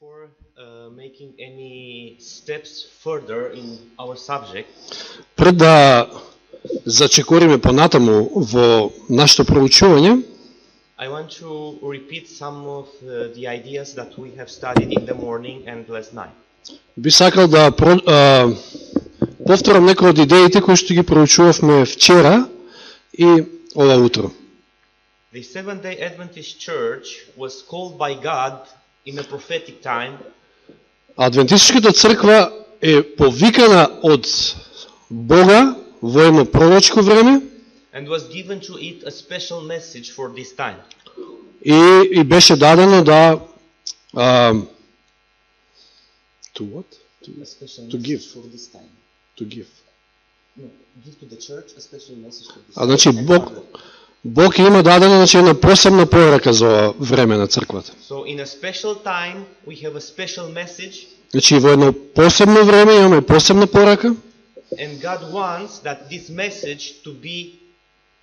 Before making any steps further in our subject, Пред да зачекориме понатаму во нашето проучување, I want to repeat some of the ideas that we have studied in the morning and last night. би сакал да повторам некои од идеите кои што ги проучувавме вчера и ова утро. The Seventh-day Adventist Church was called by God in a prophetic time. Адвентистичката црква е повикана од Бога во едно пророчко време And was given to it a special message for this time. и беше дадено да to what? A special To message give. for this time. To give. No, give to the church a special message for this Значи time. Бог има дадена една посебна порака за ова време на црквата. So in a special time we have a special message. Значи во едно посебно време имаме посебна порака And God wants that this message to be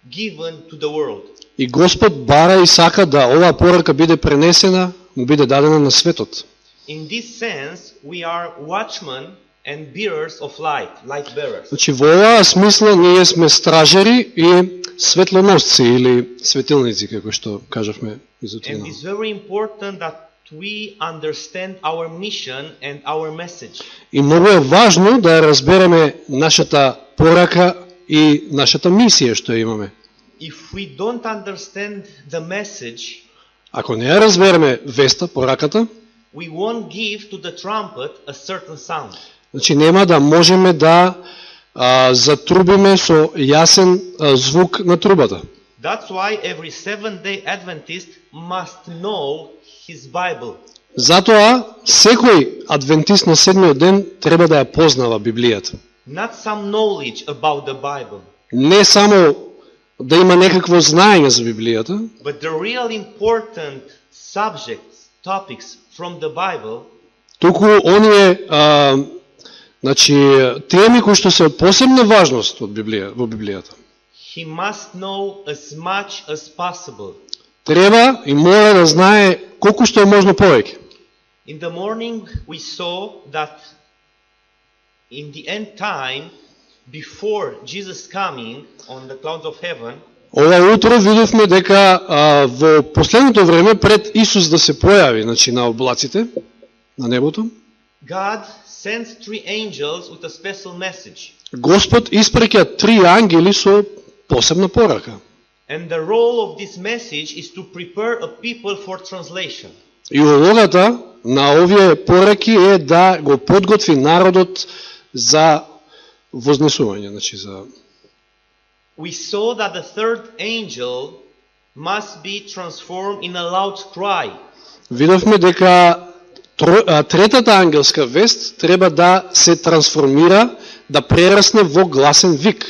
given to the world. и Господ бара и сака да оваа порака биде пренесена, му биде дадена на светот. In this sense, we are watchmen and bearers of light, light bearers. Значи во оваа смисла ние сме стражари и светлоносци или светилници, како што кажавме изутрина. And it's very important that we understand our mission and our message. И многу е важно да разбереме нашата порака и нашата мисија што ја имаме. If we don't understand the message, Ако не ја разбереме веста, пораката, we won't give to the trumpet a certain sound. значи нема да можеме да затрубиме со јасен звук на трубата. That's why every Seventh-day Adventist must know his Bible. Затоа секој адвентист на седмиот ден треба да ја познава Библијата. Not some knowledge about the Bible, Не само да има некакво знаење за Библијата, but the real important subjects, topics from the Bible, туку оние значи теми кои што се од посебна важност од во Библијата. he must know as much as possible. Треба и мора да знае колку што е можно повеќе. In the morning we saw that in the end time, before Jesus coming on the clouds of heaven, Ова утро видовме дека во последното време пред Исус да се појави, значи на облаците на небото, God sends 3 angels with a special message. Господ испреќа 3 ангели со посебна порака. And the role of this message is to prepare a people for translation. И улогата на овие пораки е да го подготви народот за вознесување, значи за We saw that the third angel must be transformed in a loud cry. Видовме дека третата ангелска вест треба да се трансформира, да прерасне во гласен вик.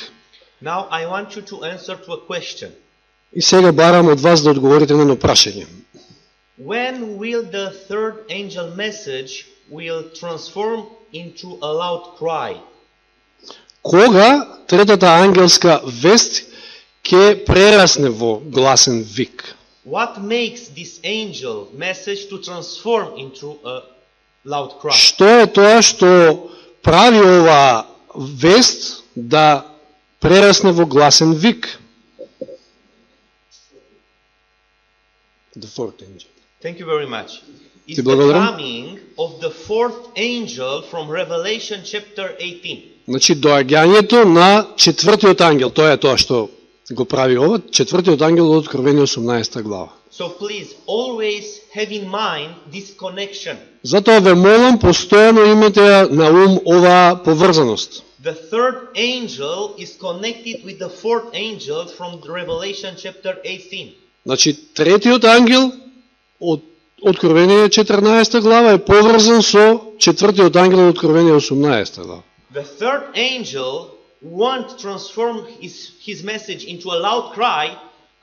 Now I want you to answer to a question. И сега барам од вас да одговорите на едно прашање. When will the third angel message will transform into a loud cry? Кога третата ангелска вест ќе прерасне во гласен вик? What makes this angel message to transform into a loud cry? Што е тоа што прави оваа вест да прерасне во гласен вик? The fourth angel. Thank you very much. It's Ти the благодарам. coming of the fourth angel from Revelation chapter 18. Значи доаѓањето на четвртиот ангел, тоа е тоа што го прави ова, четвртиот ангел од Откровение 18 глава. So please always have in mind this connection. Затоа ве молам постојано имате на ум оваа поврзаност. The third angel is connected with the fourth angel from Revelation chapter 18. Значи третиот ангел од Откровение 14 глава е поврзан со четвртиот ангел од Откровение 18 глава. The third angel won't transform his message into a loud cry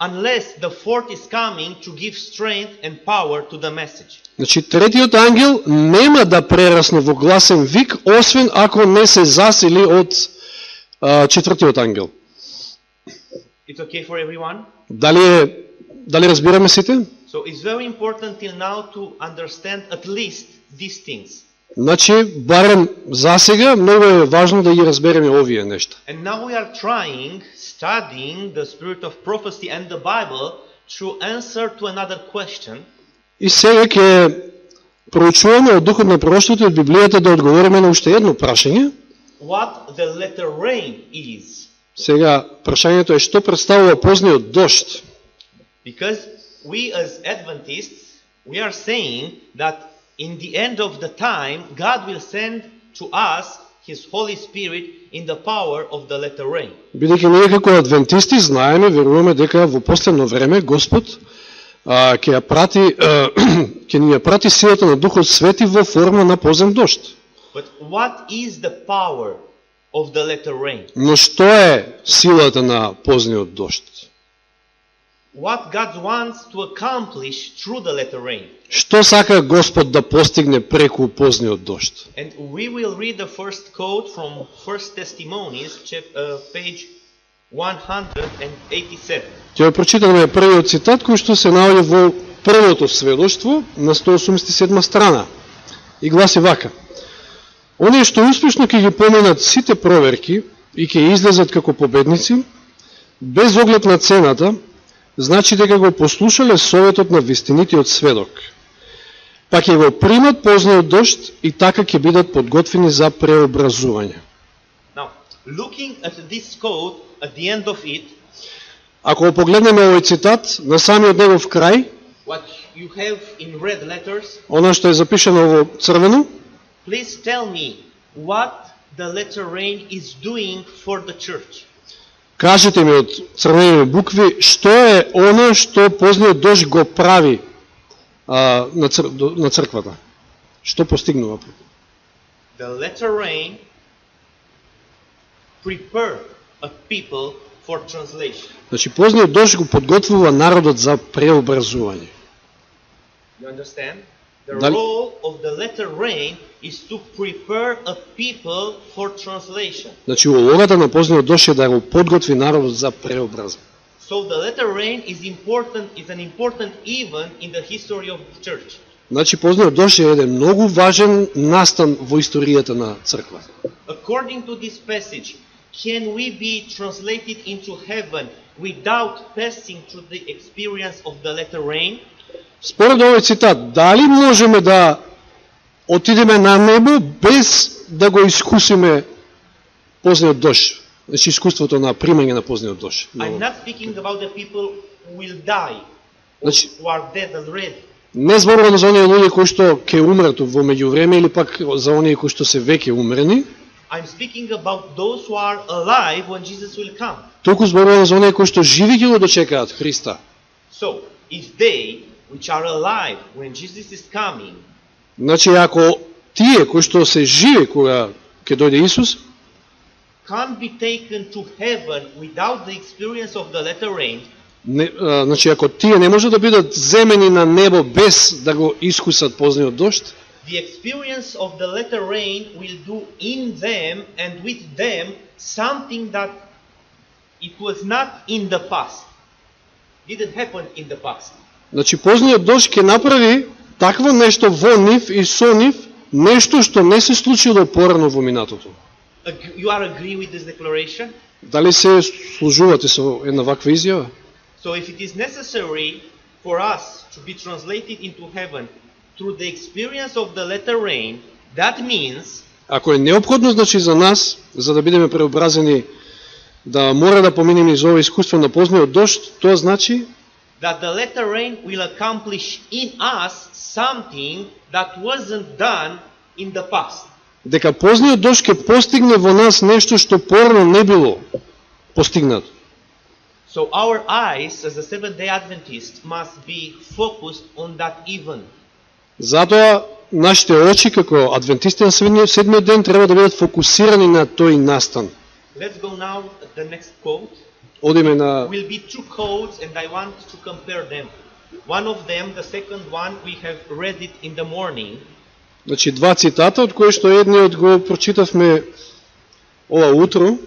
unless the fourth is coming to give strength and power to the message. Значи третиот ангел нема да прерасне во гласен вик, освен ако не се засили од четвртиот ангел. It's okay for everyone? Дали разбираме сите? So it's very important till now to understand at least these things. Значи, барем за сега, многу е важно да ги разбереме овие нешта. And now we are studying the spirit of prophecy and the Bible to answer to another question. И сега ќе проучуваме од духот на пророштвото и од Библијата да одговориме на уште едно прашање. What the letter rain is. Сега, прашањето е што представува позниот дожд. Because we as Adventists, we are saying that in the end of the time, God will send to us His Holy Spirit in the power of the letter rain. Бидејќи ние како адвентисти знаеме, веруваме дека во последно време Господ ќе ни ја прати силата на Духот Свети во форма на позен дожд. But what is the power of the letter rain? Но што е силата на позниот дожд? What God wants to accomplish through the letter rain? Што сака Господ да постигне преку позниот дожд? And we will read the first quote from First Testimonies, page 187. Ќе прочитаме првиот цитат кој што се наоѓа во првото сведоштво на 187 страна. И гласи вака: Оние што успешно ќе ги поминат сите проверки и ќе излезат како победници, без оглед на цената, значи дека го послушале советот на вистинитиот сведок. Па ќе го примат позниот дожд и така ќе бидат подготвени за преобразување. Now, looking at this quote, at the end of it, ако погледнеме овој цитат на самиот негов крај, what you have in red letters, она што е запишано во црвено, please tell me what the letter rain is doing for the church. Кажете ми од црвени букви што е оно што позниот дожд го прави на црквата. Што постигнува? The letter rain prepare a people for translation. Значи позниот дожд го подготвува народот за преобразување. You understand? The role of the letter rain is to prepare a people for translation. Значи улогата на позниот дожд е да го подготви народот за преобразба. So the letter rain is an important event in the history of the church. Значи позниот дожд е еден многу важен настан во историјата на црквата. According to this passage, can we be translated into heaven without passing through the experience of the letter rain? Според овој цитат, дали можеме да отидеме на небо без да го искусиме позниот дожд? Значи искуството на примање на позниот дожд. I'm not speaking about the people who will die, Значи, who are dead already. не зборувам за оние луѓе кои што ќе умрат во меѓувреме или пак за оние кои што се веќе умрени. I'm speaking about those who are alive when Jesus will come. Туку зборувам за оние кои што живи ќе го дочекаат Христа. So, if they which are alive when Jesus is coming, Значи ако тие кои што се живи кога ќе дојде Исус, can't be taken to heaven without the experience of the letter rain, значи ако тие не може да бидат земени на небо без да го искусат позниот дожд, the experience of the letter rain will do in them and with them something that it was not in the past. Didn't happen in the past. Значи позниот дожд ќе направи такво нешто во нив и со нив, нешто што не се случило порано во минатото. You are agree with this declaration? Дали се служувате со една ваква изјава? So if it is necessary for us to be translated into heaven through the experience of the letter rain, that means Ако е неопходно значи за нас, за да бидеме преобразени, да мора да поминеме из ова искуство на позниот дожд, тоа значи that the letter rain will accomplish in us something that wasn't done in the past. дека позниот дожд ќе постигне во нас нешто што порано не било постигнато. So our eyes as a Seventh-day Adventist must be focused on that event. Затоа нашите очи како адвентисти на седмиот ден треба да бидат фокусирани на тој настан. Let's go now at the next quote. Одиме на Will be two quotes and I want to compare them. One of them, the second one, we have read it in the morning. Значи два цитата од кои што едниот го прочитавме ова утро.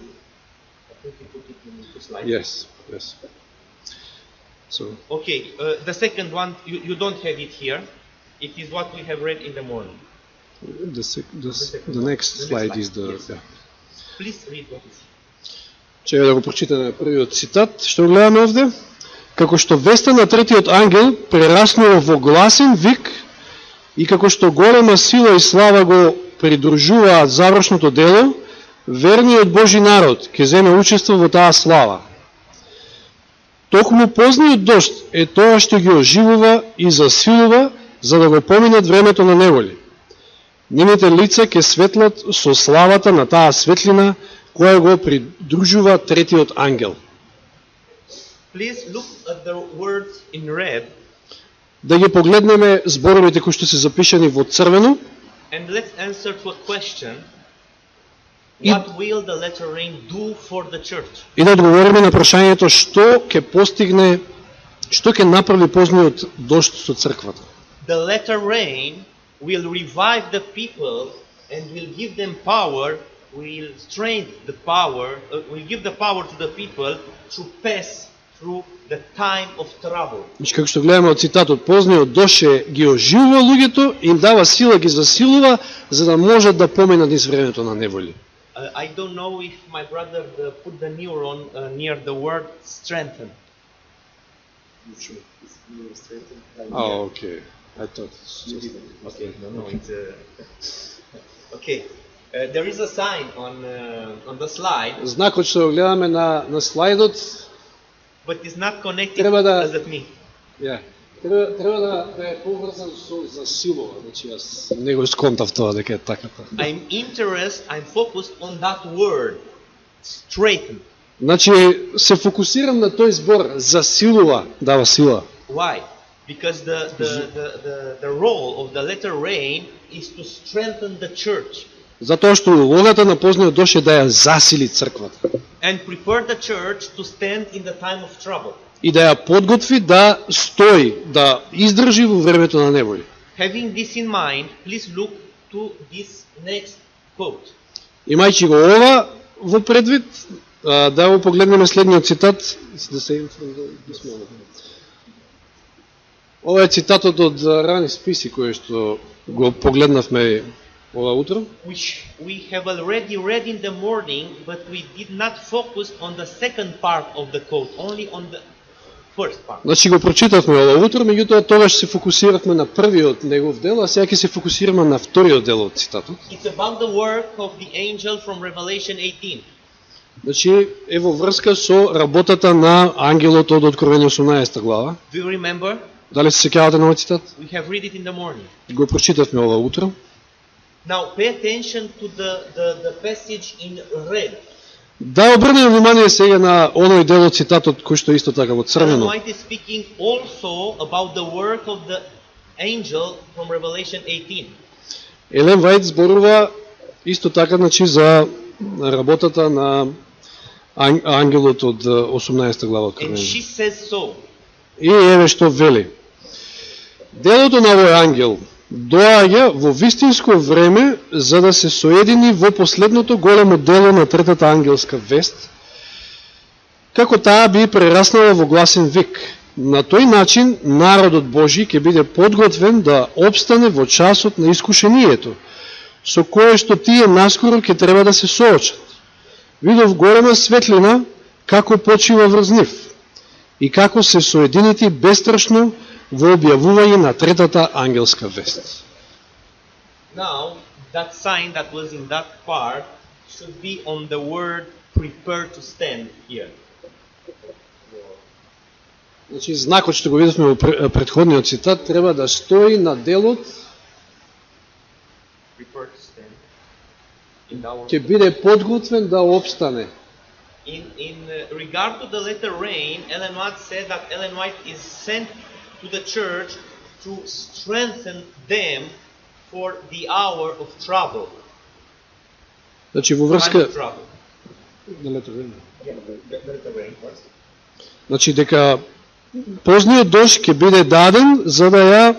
Yes. So, Okay, the second one, you don't have it here. It is what we have read in the morning. the next slide is the... Yes. Yeah. Please read what is. Че да го прочитаме првиот цитат, што гледаме овде. Како што веста на третиот ангел прераснува во гласен вик и како што голема сила и слава го придружуваат завршното дело, верниот Божи народ ќе земе учество во таа слава. Токму позниот дожд е тоа што ги оживува и засилува за да го поминат времето на неволи. Нивните лица ќе светлат со славата на таа светлина која го придружува третиот ангел. Please look at the words in red Да ги погледнеме зборовите кои што се запишани во црвено and let's answer to a question. И- What will the letter rain do for the church? и да одговориме на прашањето што ќе постигне, што ќе направи позниот дожд со црквата. The letter rain will revive the people and will give them power, will strengthen the power, will give the power to the people to pass through the time of trouble. Значи, како што гледаме од цитатот, позниот дожд ги оживува луѓето, им дава сила, ги засилува, за да можат да поминат низ времето на неволи. I don't know if my brother put the neuron near the word strengthen. Окей. I thought. Okay, no, it's okay. There is a sign on the slide, Знакот што го гледаме на слайдот, but it's not connected Треба да- as at me. треба да е поврзан со засилува, значи јас не го сконтав тоа дека е така. I'm focused on that word, straighten. Значи се фокусирам на тој збор, засилува, дава сила. Why? Because the role of the letter rain is to strengthen the church Затоа што улогата на позниот дожд е да ја засили црквата and prepare the church to stand in the time of trouble. и да ја подготви да стои, да издржи во времето на неволи. Having this in mind, please look to this next quote. Имајќи го ова во предвид, да го погледнеме следниот цитат. Ова е цитатот од рани списи кој што го погледнавме ова утро. Which we have already read in the morning, but we did not focus on the second part of the quote, only on the first part. Значи го прочитавме ова утро, меѓутоа тогаш се фокусиравме на првиот негов дел, а сега ќе се фокусираме на вториот дел од цитатот. It's about the work of the angel from Revelation 18. Значи е во врска со работата на ангелот од Откровение 18 глава. Do you remember? Дали се сеќавате на овој цитат? We have read it in the morning. Го прочитавме ова утро. Now pay attention to the passage in red. Да обрнеме внимание сега на оној дел од цитатот кој што е исто така во Ellen црвено. White is speaking also about the work of the angel from Revelation 18. Елен Вајд зборува исто така, значи, за работата на ангелот од 18 глава од And Откровение. she says so. И еве што вели. Делото на овој ангел доаѓа во вистинско време за да се соедини во последното големо дело на третата ангелска вест, како таа би прераснала во гласен вик. На тој начин народот Божи ќе биде подготвен да обстане во часот на искушението, со кое што тие наскоро ќе треба да се соочат. Видов голема светлина како почива врз нив и како се соединети бестрашно во објавување на третата ангелска вест. Now, that sign that was in that part should be on the word prepare to stand here. Значи, знакот што го видовме во претходниот цитат треба да стои на делот, Prepare to stand. In our ќе биде подготвен да обстане. In regard to the letter rain, Ellen White said that Ellen White is sent to the church to strengthen them for the hour of trouble. Значи, во Time врска... of trouble. Да, Yeah, the letter rain first. Значи, дека позниот дожд ќе биде даден за да ја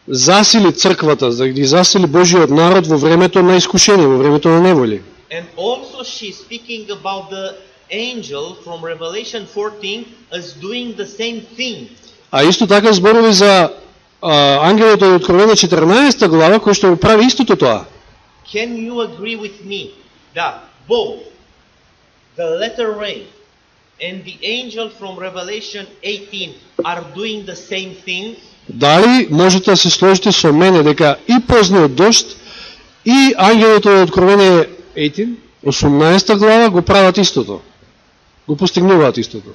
засили црквата, за да ги засили Божиот народ во времето на искушение, во времето на неволи. And also she's speaking about the angel from Revelation 14 is doing the same thing. А исто така зборови за ангелот од Откровение 14 глава, кој што го прави истото тоа. Can you agree with me that both the letter rain and the angel from Revelation 18 are doing the same thing? Дали можете да се сложите со мене дека и позниот дожд и ангелот од Откровение 18 глава го прават истото? Го постигнуваат истото?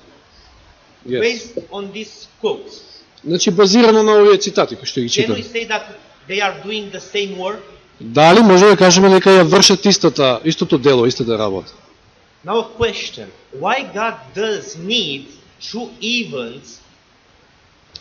Yes. Based on these quotes, Значи базирано на овие цитати кои што ги can we читам. say that they are doing the same work? Дали може да кажеме дека ја вршат истото дело, истата работа? Now a question, why God does need two events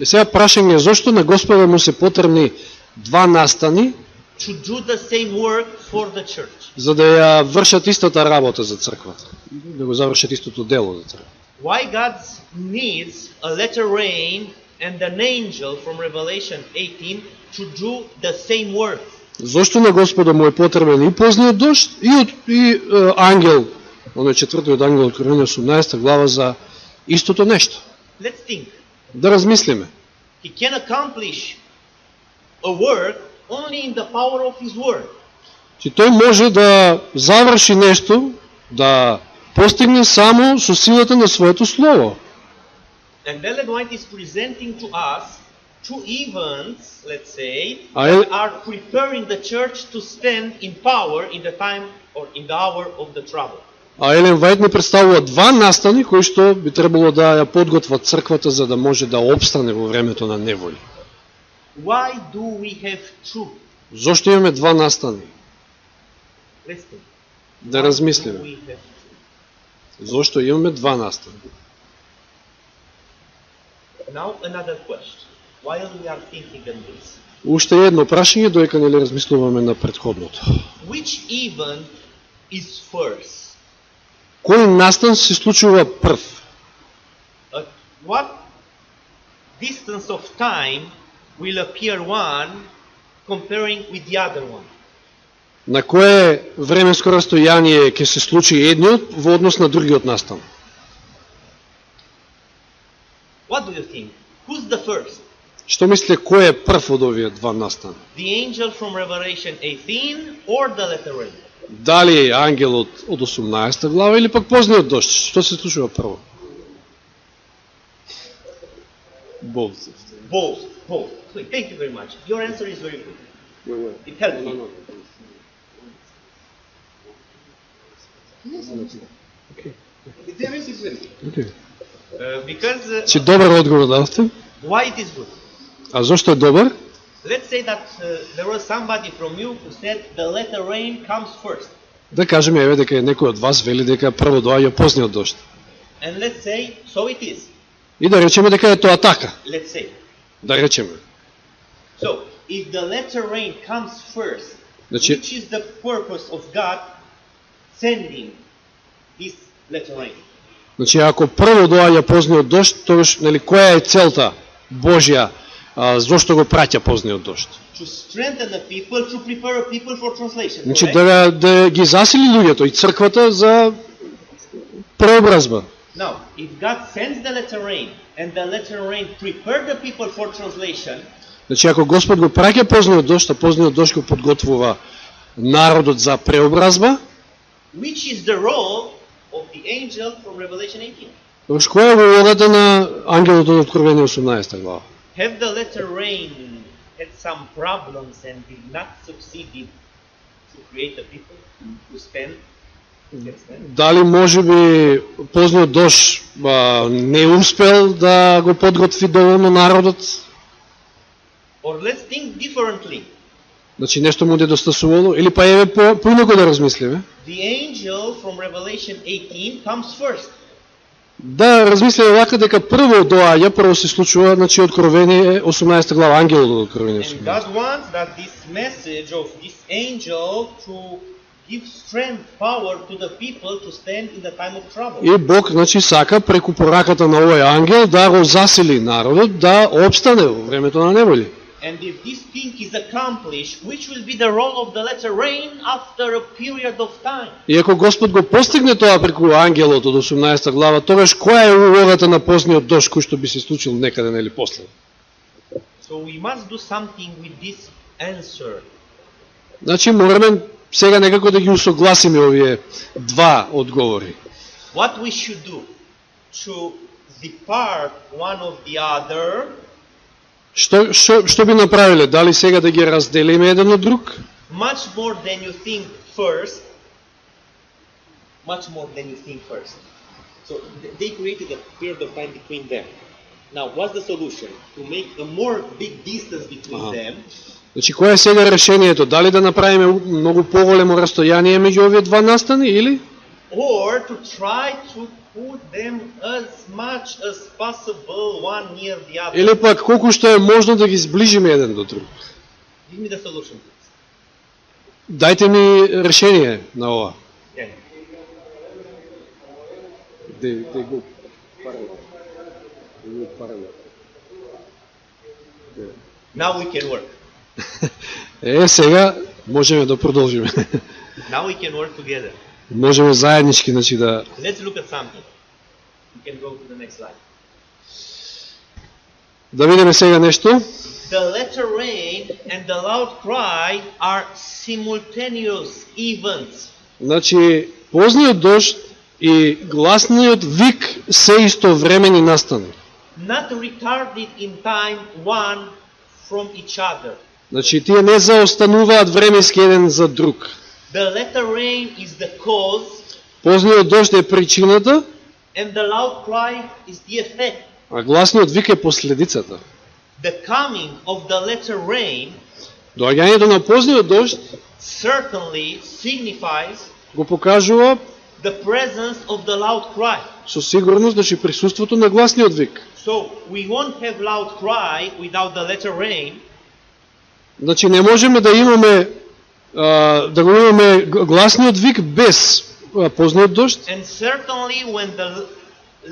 И сега прашање, зошто на Господа му се потребни два настани to do the same work for the church? за да ја вршат истата работа за црквата, да го завршат истото дело за црквата? Why God needs a latter rain and an angel from Revelation 18 to do the same work? Зошто на Господа му е потребен и позниот дожд и ангел, оној четвртиот ангел од Откровение 18 глава за истото нешто? Let's think. Да размислиме. He can accomplish a work only in the power of his word. Че тој може да заврши нешто, да постигне само со силата на своето слово. And Ellen White is presenting to us two events, let's say, I- that are preparing the church to stand in power in the time or in the hour of the trouble. А Елен Вајт ни представува два настани кои што би требало да ја подготват црквата за да може да обстане во времето на неволи. Why do we have two? Зошто имаме два настани? Let's think. Да Why do размислиме. we have two? Зошто имаме два настани? Now another question. While we are thinking on this, Уште едно прашање доека нели размислуваме на претходното. which event is first? Кој настан се случува прв? At what distance of time will appear one comparing with the other one? На кое временско растојание ќе се случи едниот во однос на другиот настан? What do you think? Who's the first? Што мислите, кој е прв од овие два настани? The angel from Revelation 18 or the letter rain? Дали ангелот од 18 глава или пак позниот дожд? Што се случува прво? Both. Both. Both. Thank you very much. Your answer is very good. It helped me. Okay. Because Чи добар одговор дадовте? why it is good? А зошто е добар? Let's say that there was somebody from you who said the letter rain comes first. Да кажеме еве дека некој од вас вели дека прво доаѓа позниот дожд. And let's say, so it is. И да речеме дека е тоа така. Let's say. Да речеме. So, if the letter rain comes first, Значи, which is the purpose of God sending this letter rain? значи ако прво доаѓа позниот дожд, тогаш нели која е целта Божја зошто го праќа позниот дожд? To strengthen the people, to prepare people for translation. Значи correct? да ги засили луѓето и црквата за преобразба. Now, if God sends the letter rain and the letter rain prepare the people for translation, Значи ако Господ го праќа позниот дожд, а позниот дожд го подготвува народот за преобразба, which is the role of the angel from Revelation 18? тогаш која е улогата на ангелот од Откровение 18 глава? Have the letter rain had some problems and did not succeed to create the people to stand against them? Дали можеби позниот дожд не успел да го подготви доволно народот? Or let's think differently. Значи нешто му недостасувало? Или па еве поинаку да размислиме? The angel from Revelation 18 comes first. Да размислиме вака дека прво доаѓа, прво се случува, значи Откровение 18 глава, ангелот од Откровение And 18. God wants that this message of this angel to give strength, power to the people to stand in the time of trouble. И Бог, значи, сака преку пораката на овој ангел да го засили народот, да обстане во времето на неволи. And if this thing is accomplished, which will be the role of the latter rain after a period of time? И ако Господ го постигне тоа преку ангелот од 18 глава, тогаш која е улогата на посниот дожд кој што би се случил некаде нели после? So we must do something with this answer. Значи мораме сега некако да ги усогласиме овие два одговори. What we should do to depart one of the other? Што би направиле? Дали сега да ги разделиме еден од друг? Much more than you think first. Much more than you think first. So they created a period of time between them. Now, what's the solution? To make a more big distance between them. Значи, кое е сега решението? Дали да направиме многу поголемо растојание меѓу овие два настани или? Or to try to put them as much as possible one near the other. Или пак колку што е можно да ги сближиме еден до друг. Give me the solution, please. Дајте ми решение на ова. Yeah. They go parallel. They go parallel. Now we can work. Сега можеме да продолжиме. Now we can work together. Можеме заеднички, значи да... Let's look at something. We can go to the next slide. Да видиме сега нешто. The latter rain and the loud cry are simultaneous events. Значи, позниот дожд и гласниот вик се истовремени настани. Not retarded in time one from each other. Значи, тие не заостануваат временски еден за друг. The latter rain is the cause, Позниот дожд е причината, and the loud cry is the effect. а гласниот вик е последицата. The coming of the latter rain Доаѓањето на позниот дожд certainly signifies го покажува the presence of the loud cry. со сигурност, значи присуството на гласниот вик. So we won't have loud cry without the latter rain. Значи не можеме да имаме да го имаме гласниот вик без позниот дожд. And certainly when the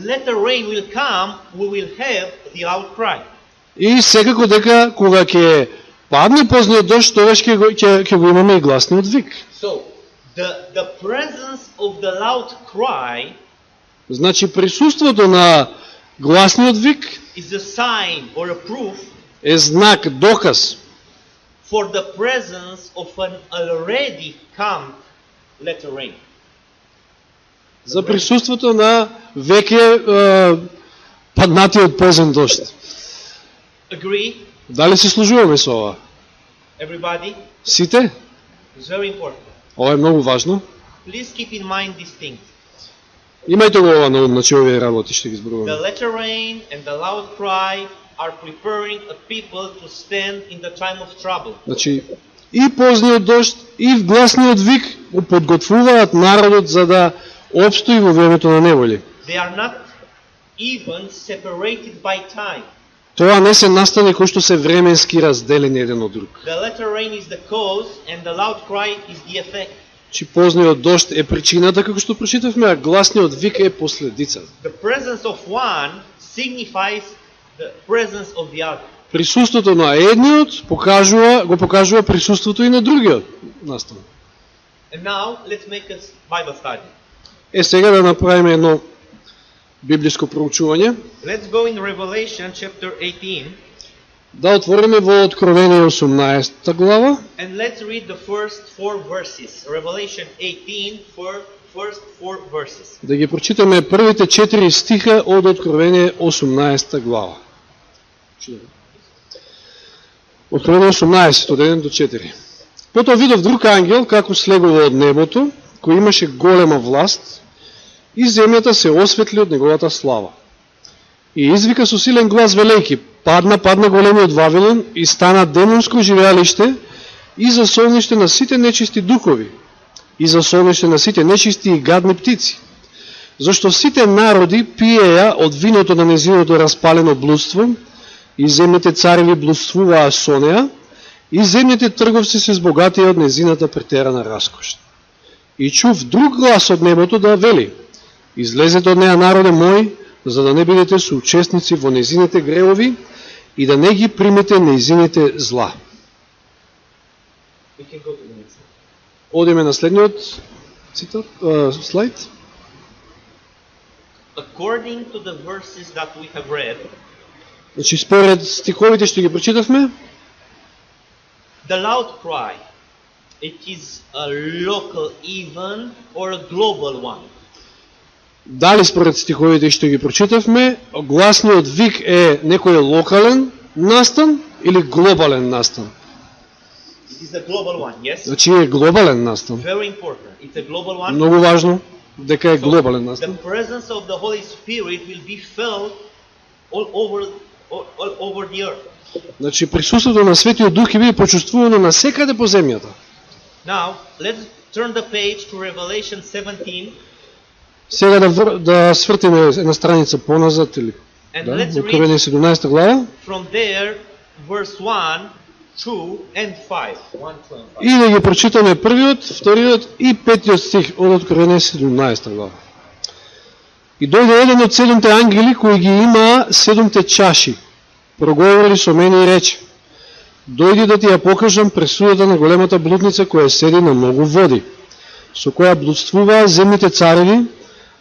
latter rain will come, we will have the loud cry. И секако дека кога ќе падне позниот дожд, тогаш ќе го имаме и гласниот вик. So the presence of the loud cry Значи присуството на гласниот вик is a sign or a proof е знак, доказ for the presence of an already come latter rain. за присуството на веќе паднатиот позен дожд. Agree? Дали се служуваме со ова? Everybody? Сите? It's very important. Ова е многу важно. Please keep in mind these things. Имајте го ова на ум, значи овие работи што ги The зборуваме. latter rain and the loud cry are preparing a people to stand in the time of trouble. Значи и позниот дожд и гласниот вик го подготвуваат народот за да опстои во времето на неволи. They are not even separated by time. Тоа не се настани кои што се временски разделени еден од друг. The latter rain is the cause and the loud cry is the effect. Чи позниот дожд е причината, како што прочитавме, а гласниот вик е последица. The presence of one signifies the presence of the other. Присуството на едниот го покажува присуството и на другиот настан. And now let's make a Bible study. Сега да направиме едно библиско проучување. Let's go in Revelation chapter 18 Да отвориме во Откровение 18 глава. and let's read the first 4 verses. Revelation 18 for first 4 verses. Да ги прочитаме првите 4 стиха од Откровение 18 глава. Откровение 18 од 1 до 4. Потоа видов друг ангел како слегува од небото, кој имаше голема власт, и земјата се осветли од неговата слава. И извика со силен глас велејки: падна големиот Вавилон и стана демонско живеалиште и засолниште на сите нечисти духови, и засолниште на сите нечисти и гадни птици. Зашто сите народи пиеја од виното на незиното распалено блудство, и земните цареви блудствуваа со неа, и земните трговци се збогатија од незината претерана раскош. И чув друг глас од небото да вели: излезете од неа, народе мој, за да не бидете соучесници во незините греови и да не ги примете неизините зла. We can go to the next slide. Одиме на следниот цитат, слайд. According to the verses that we have read, Значи, според стиховите што ги прочитавме, the loud cry, it is a local even or a global one. дали според стиховите што ги прочитавме, гласниот вик е некој локален настан или глобален настан? It is a global one, yes? Значи е глобален настан. Very important. It's a global one. Многу важно дека е So, глобален the настан. presence of the Holy Spirit will be felt all over the earth. Значи присуството на Светиот Дух ќе биде почувствувано насекаде по земјата. Now, let's turn the page to Revelation 17 Сега да свртиме една страница поназад или and да, let's read Откровение 17 глава from there verse 1, 2 and 5. 1, 2 and 5. и да ги прочитаме првиот, вториот и петиот стих од Откровение 17 глава. И дојде еден од седумте ангели кои ги имаа седумте чаши. Проговори со мене и рече: дојди да ти ја покажам пресудата на големата блудница која седи на многу води, со која блудствуваа земните цареви,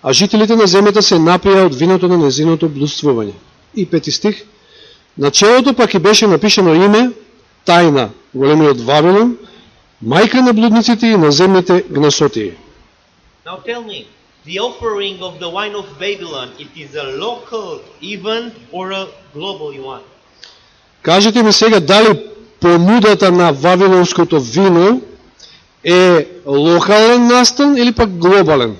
а жителите на земјата се напија од виното на незиното блудствување. И пети стих: на челото пак и беше напишано име, тајна, големиот Вавилон, мајка на блудниците и на земните гнасотии. Now tell me, the offering of the wine of Babylon, it is a local event or a global one? Кажете ми сега дали понудата на вавилонското вино е локален настан или пак глобален?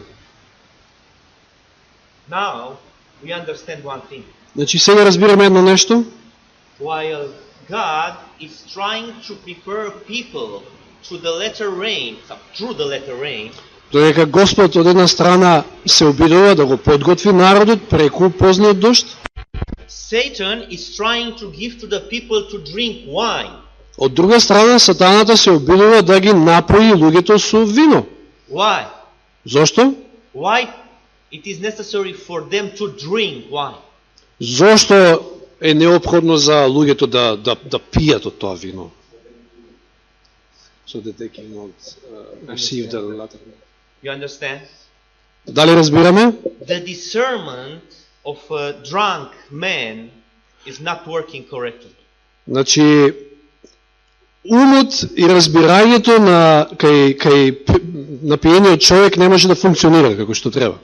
Now, we understand one thing. Значи сега разбираме едно нешто. While God is trying to prepare people through the latter rain, Додека Господ од една страна се обидува да го подготви народот преку позниот дожд, Satan is trying to give to the people to drink wine. од друга страна сатаната се обидува да ги напои луѓето со вино. Why? Зошто? Why it is necessary for them to drink wine? Зошто е неопходно за луѓето да пијат од тоа вино? So that they cannot receive the latter. You understand? Дали разбираме? The discernment of a drunk man is not working correctly. Значи, умот и разбирањето на кај напиениот човек не може да функционира како што треба.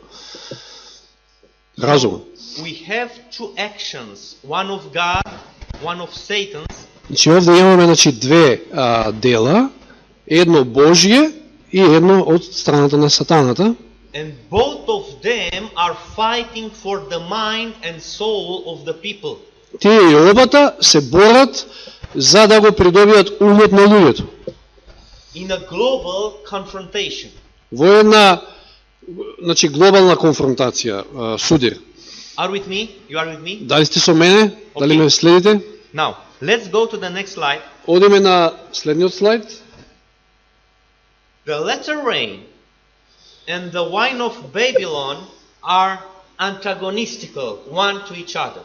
Разумот. We have two actions, one of God, one of Satan's, Значи, овде имаме две дела, едно Божие и едно од страната на сатаната. and both of them are fighting for the mind and soul of the people. Тие и обата се борат за да го придобијат умот на луѓето. In a global confrontation. Во една глобална конфронтација, судир. Are with me? You are with me? Дали сте со мене? Дали ме следите? Now, let's go to the next slide. Одиме на следниот слайд. The latter rain and the wine of Babylon are antagonistical one to each other.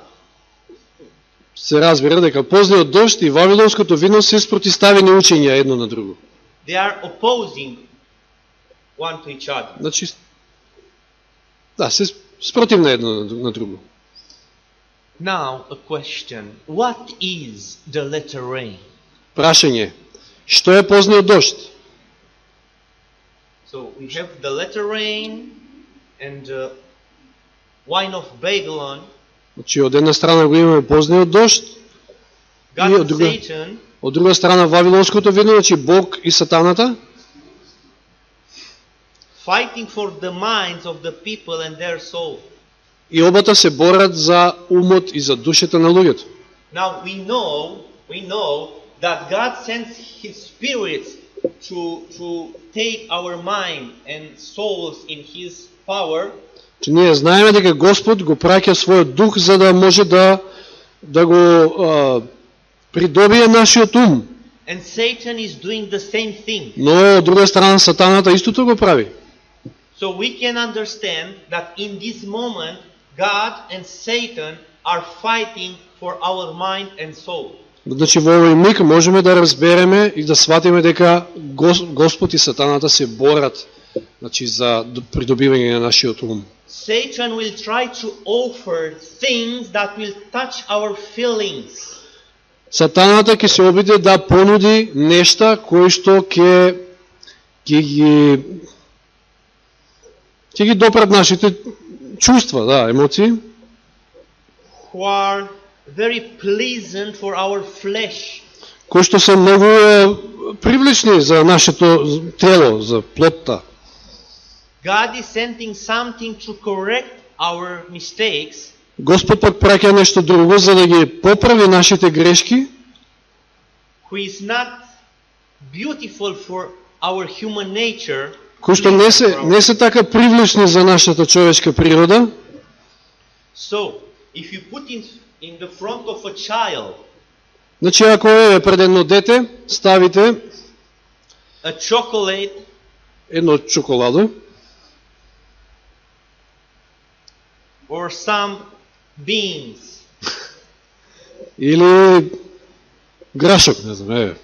Се разбира дека позниот дожд и вавилонското вино се спротивставени учења едно на друго. They are opposing one to each other. Значи, да, се спротивни едно на друго. Now, a question. What is the latter rain? Прашање, што е позниот дожд? So, we have the latter rain and wine of Babylon. Значи, од една страна го имаме позниот дожд, God и and Satan од друга страна вавилонското вино, значи Бог и сатаната, fighting for the minds of the people and their soul. и обата се борат за умот и за душата на луѓето. Now we know that God sends His Spirit to take our mind and souls in His power. Че ние знаеме дека Господ го праќа својот дух за да може да го придобие нашиот ум. And Satan is doing the same thing. Но од друга страна сатаната истото го прави. So we can understand that in this moment God and Satan are fighting for our mind and soul. Значи во овој миг можеме да разбереме и да сватиме дека Господ и сатаната се борат, значи за придобивање на нашиот ум. Satan will try to offer things that will touch our feelings. Сатаната ќе се обиде да понуди нешта кои што ќе ги допрат нашите чувства, да, емоции, Who are very pleasant for our flesh. кои што се многу привлечни за нашето тело, за плотта. God is sending something to correct our mistakes. Господ пак праќа нешто друго за да ги поправи нашите грешки, Who is not beautiful for our human nature. кои што не се така привлечни за нашата човечка природа. So, if you put in the front of a child Значи, ако е пред едно дете, ставите a chocolate едно чоколадо or some beans, или грашок, не знам,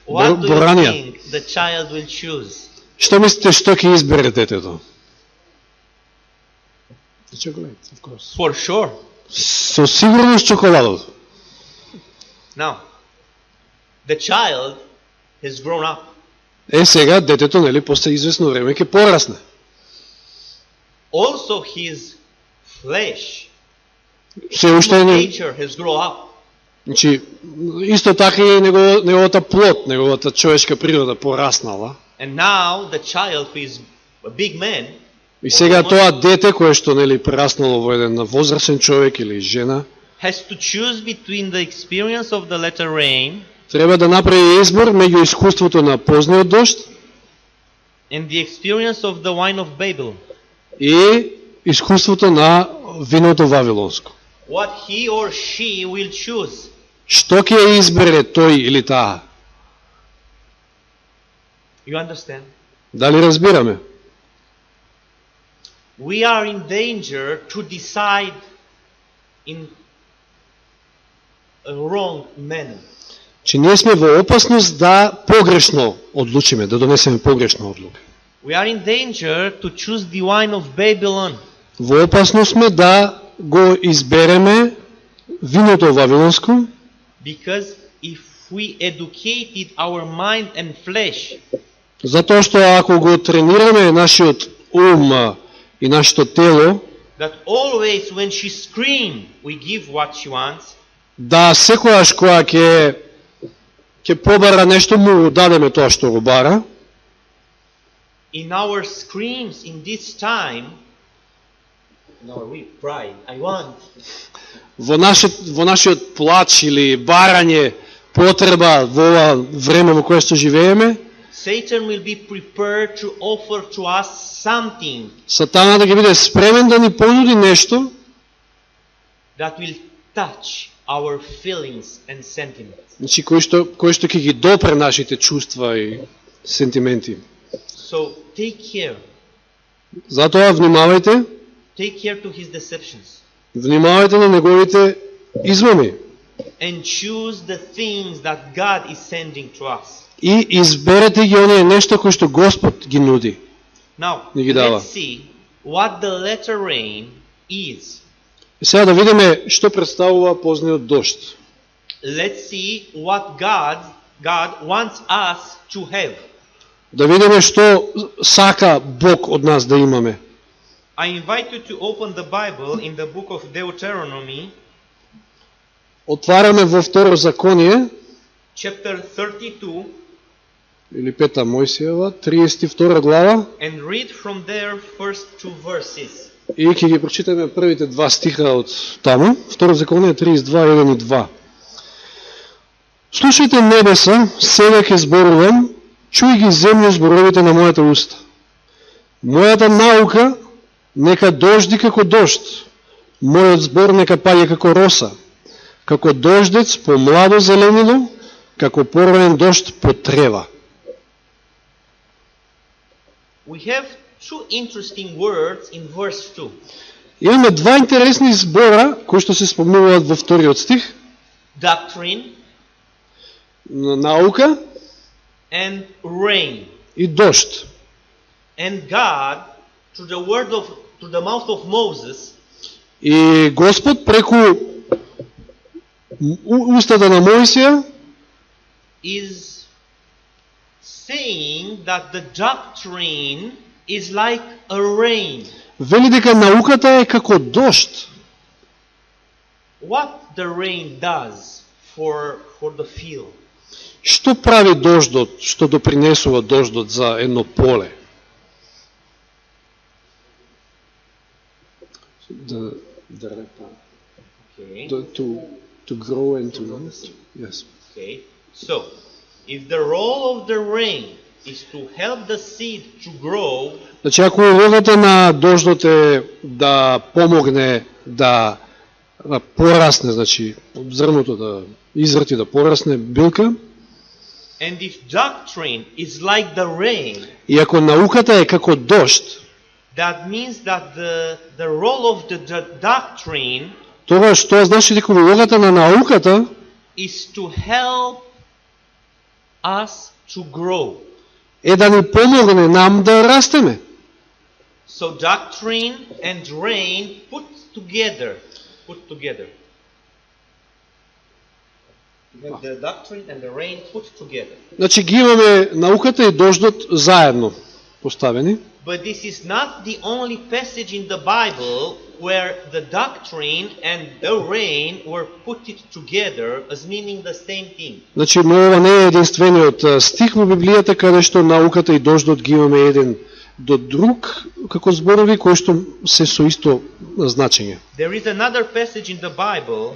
what do you боранија. think the child will choose? Што мислите, што ќе избере детето? Chocolate, of course. For sure. Со сигурност чоколадото. Now, the child has grown up. Сега детето, нели, после известно време ќе порасне. Also, his flesh, Се уште his не, nature has grown up. значи исто така и неговата плот, неговата човечка природа пораснала. And now the child who is a big man И сега тоа дете кое што нели прераснало во еден возрастен човек или жена, has to choose between the experience of the latter rain треба да направи избор меѓу искуството на позниот дожд and the experience of the wine of Babel. и искуството на виното вавилонско. What he or she will choose. Што ќе избере тој или таа? You understand? Дали разбираме? We are in danger to decide in a wrong manner. Че ние сме во опасност да погрешно одлучиме, да донесеме погрешна одлука. We are in danger to choose the wine of Babylon. Во опасност сме да го избереме виното вавилонско, Because if we educated our mind and flesh затоа што ако го тренираме нашиот ум и нашето тело, that always when she screams we give what she wants, да секојаш кога ќе побара нешто, му дадеме тоа што го бара, in our screams in this time, no, we cry, I want. во нашиот плач или барање, потреба во ова време во кое што живееме, Satan will be prepared to offer to us something Сатана да ги биде спремен да ни понуди нешто that will touch our feelings and sentiments. значи кој што ќе ги допре нашите чувства и сентименти. So take care. Затоа внимавајте, Take care to his deceptions. внимавајте на неговите измами And choose the things that God is sending to us. и изберете ги оние нешта кои што Господ ги нуди. Now, Не ги дава. let's see what the latter rain is. И сега да видиме што представува позниот дожд. Let's see what God wants us to have. Да видиме што сака Бог од нас да имаме. I invite you to open the Bible in the book of Deuteronomy, Отвараме во Второзаконие, chapter 32, или Пета Мојсиева, 32 глава, and read from there first two verses. и ќе ги прочитаме првите два стиха од таму. Второзаконие 32, 1 и 2. Слушајте небеса, сега ќе зборувам, чуј ги земјо зборовите на мојата уста. Мојата наука нека дожди како дожд, мојот збор нека паѓа како роса, како дождец по младо зеленино, како поранен дожд по трева. We have two interesting words in verse 2. Имаме два интересни збора кои што се спомнуваат во вториот стих. Doctrine Наука and rain. и дожд. And God, through the mouth of Moses, И Господ преку устата на Моисија is saying that the doctrine is like a rain. вели дека науката е како дожд. What the rain does for the field? Што прави дождот, што допринесува дождот за едно поле? Okay. To grow and to yes. Okay. So, if the role of the rain is to help the seed to grow, Значи, ако улогата на дождот е да помогне да порасне, значи, зрното да изврти, да порасне билка, and if doctrine is like the rain, и ако науката е како дожд, that means that the role of the doctrine тоа што значи дека улогата на науката is to help us to grow. е да ни помогне нам да растеме. So doctrine and rain put together. You have the doctrine and the rain put together. Значи ги имаме науката и дождот заедно поставени. But this is not the only passage in the Bible where the doctrine and the rain were put together as meaning the same thing. Значи, но ова не е единствениот стих во Библијата каде што науката и дождот ги имаме еден до друг како зборови кои што се со исто значење. There is another passage in the Bible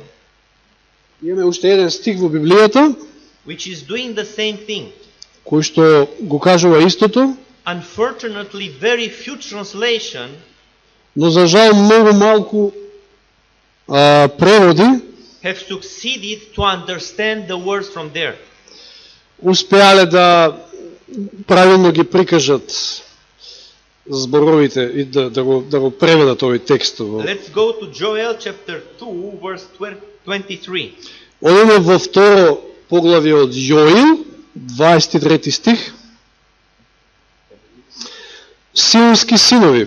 Имаме уште еден стих во Библијата which is doing the same thing. кој што го кажува истото, Unfortunately, very few translation но за жал многу малку преводи have succeeded to understand the words from there. успеале да правилно ги прикажат зборовите и да го преведат овој текст. Let's go to Joel chapter 2 verse 23. Одиме во второ поглавје од Јоил, 23 стих. Сионски синови,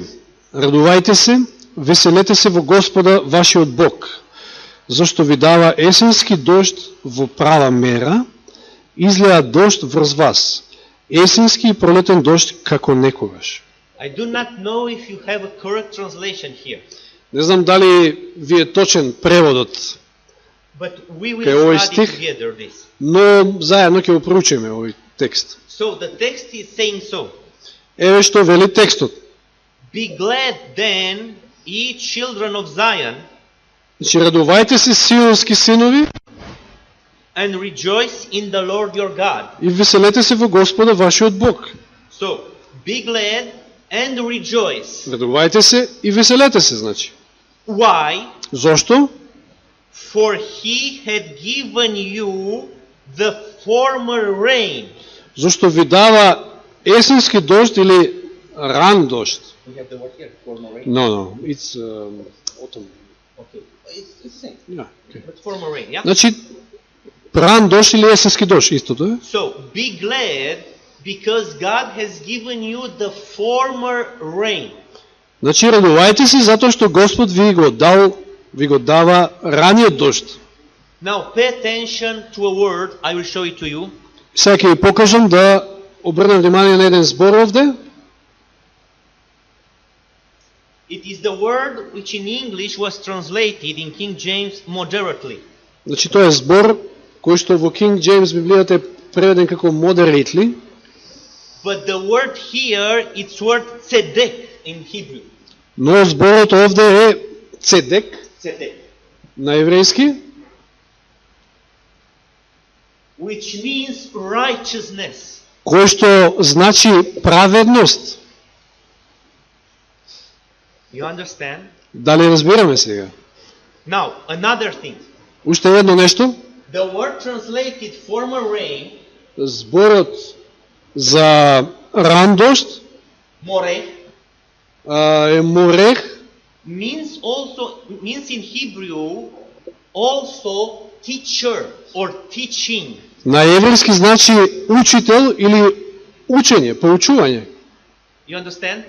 радувајте се, веселете се во Господа вашиот Бог, зашто ви дава есенски дожд во права мера, излеа дожд врз вас, есенски и пролетен дожд како некогаш. I do not know if you have a correct translation here. Не знам дали ви е точен преводот, But we will кај овој study стих, together this. но заедно ќе го проучиме овој текст. So the text is saying so. Еве што вели текстот. Be glad then, ye children of Zion, Значи, радувајте се, сионски синови, and rejoice in the Lord your God. и веселете се во Господа вашиот Бог. So, be glad and rejoice. Радувајте се и веселете се, значи. Why? Зошто? For he had given you the former rain. Зошто ви дава есенски дожд или ран дожд. We have the word here, former rain. No, it's autumn. Okay. It's the same. Yeah, okay. But former rain, yeah? Значи, ран дожд или есенски дожд, истото е. So, be glad because God has given you the former rain. Значи, радувајте се затоа што Господ ви го дава раниот дожд. Now, pay attention to a word, I will show it to you. Сега ќе ви покажам да обрнем внимание на еден збор овде. It is the word which in English was translated in King James moderately. Значи, тоа е збор кој што во King James Библијата е преведен како moderately. But the word here, it's word tzedek in Hebrew. Но зборот овде е цедек Tzedek. на еврејски, Which means righteousness. кој што значи праведност. You understand? Дали разбираме сега? Now, another thing. Уште едно нешто. The word translated former rain, Зборот за ран дожд moreh, е морех, means in Hebrew also teacher or teaching. На еврејски значи учител или учење, поучување. You understand?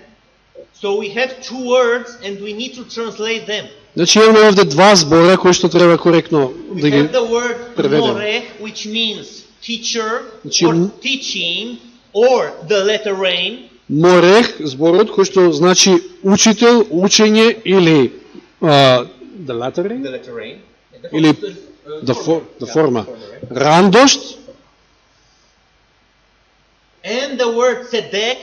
So we have two words and we need to translate them. Значи имаме овде два збора кои што треба коректно We да ги have the word преведеме. moreh, which means teacher Значи, or teaching, or the letter rain. Морех, зборот кој што значи учител, учење или the letter The letter rain. или the форма. Рандошт And the word tzedek,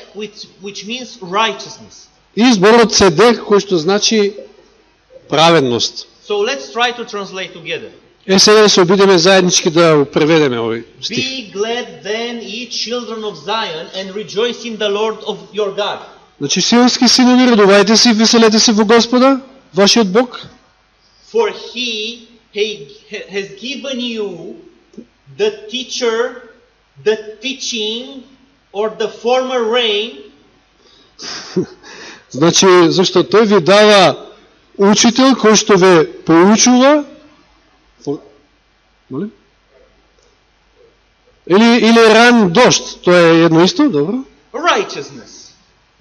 which means righteousness. и зборот седек кој што значи праведност. So let's try to translate together. Сега да се обидеме заеднички да преведеме овој стих. Be glad then, ye children of Zion, and rejoice in the Lord of your God. Значи, сионски синови, радувајте се и веселете се во Господа, вашиот Бог, For he has given you the teacher, the teaching, or the former rain. значи, зашто тој ви дава учител кој што ве поучува, молим? Или ран дожд, тоа е едно исто, добро? Righteousness.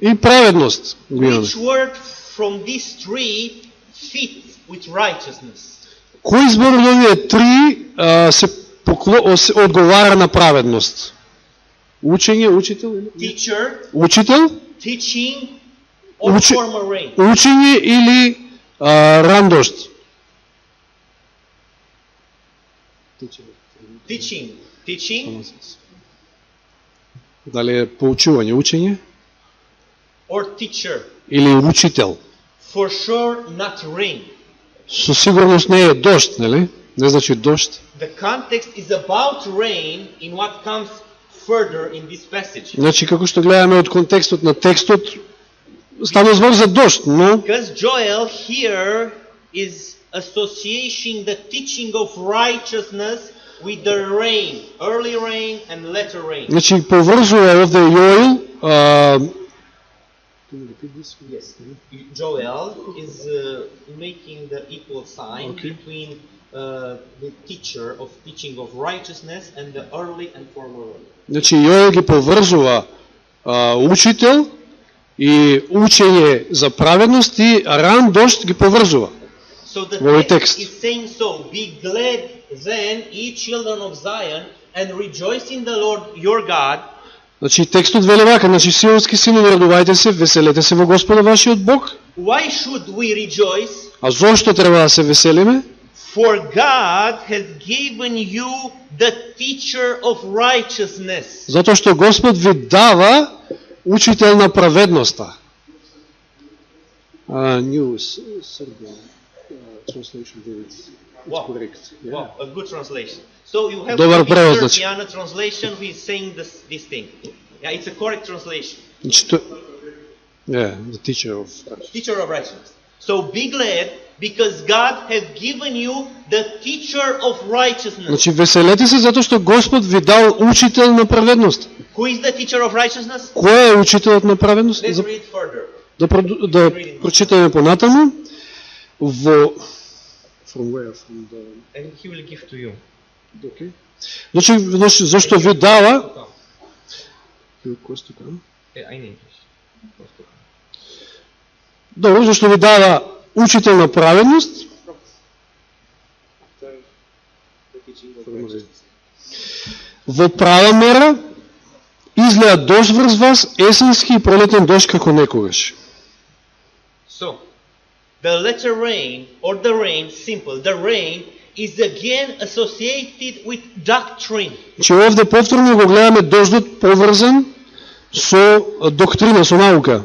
И праведност. го имаме. Which word from these three fits with righteousness? Кој збор од овие три се одговара на праведност? Учење, учител? Teacher, Учител, teaching, or former rain? учење или ран дожд? Teaching, Дали е поучување, учење or teacher? или учител? For sure not rain. Со сигурност не е дожд, нели? Не значи дожд. The context is about rain in what comes further in this passage. Значи, како што гледаме од контекстот на текстот, става збор за дожд, но Because Joel here is associating the teaching of righteousness with the rain, early rain and later rain. значи поврзува овде Јоел, Yes, Joel is making the equal sign between the teacher of teaching of righteousness and the early and former rain. значи Јоел ги поврзува учител и учење за праведност и ран дожд ги поврзува. So the Во овој text текст. is saying so, be glad then, ye children of Zion, and rejoice in the Lord your God. Значи текстот вели вака, значи сионски синови, радувајте се, веселете се во Господа вашиот Бог. Why should we rejoice? А зошто треба да се веселиме? For God has given you the teacher of righteousness. Затоа што Господ ви дава учител на праведноста. New Serbian translation is correct. Wow, a good translation. So you have Добар a превод, значи. Serbian translation who is saying this thing. Yeah, it's a correct translation. Значи тоа the teacher of Teacher of righteousness. So be glad because God has given you the teacher of righteousness. Значи веселете се затоа што Господ ви дал учител на праведност. Who is the teacher of righteousness? Кој е учителот на праведност? Let's read further. Да прочитаме понатаму во from where from the And he will give to you. okay. Значи зашто ви дава I need this. Добро, зашто ви дава учител на праведност. Во права мера излеа дожд врз вас, есенски и пролетен дожд како некогаш. So, the letter rain, or the rain, simple, the rain is again associated with doctrine. Че овде повторно го гледаме дождот поврзан со доктрина, со наука.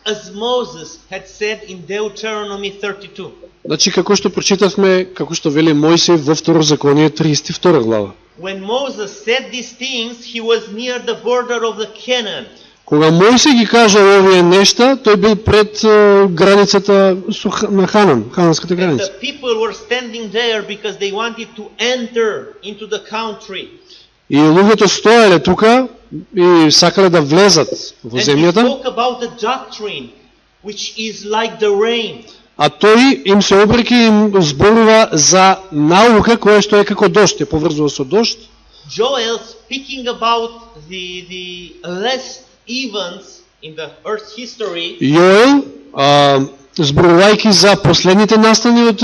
As Moses had said in Deuteronomy 32. Значи, како што прочитавме, како што вели Мојсей во Второзаконие 32 глава. When Moses said these things, he was near the border of the Canaan. Кога Мојсей ги кажа овие нешта, тој бил пред границата на хананската And граница. the people were standing there because they wanted to enter into the country. И луѓето стоеле тука и сакале да влезат во And he земјата. spoke about the doctrine, which is like the rain. а тој им се обреки и им зборува за наука која што е како дожд, ја поврзува со дожд. Joel speaking about the last events in the earth's history. Јоел, зборувајќи за последните настани од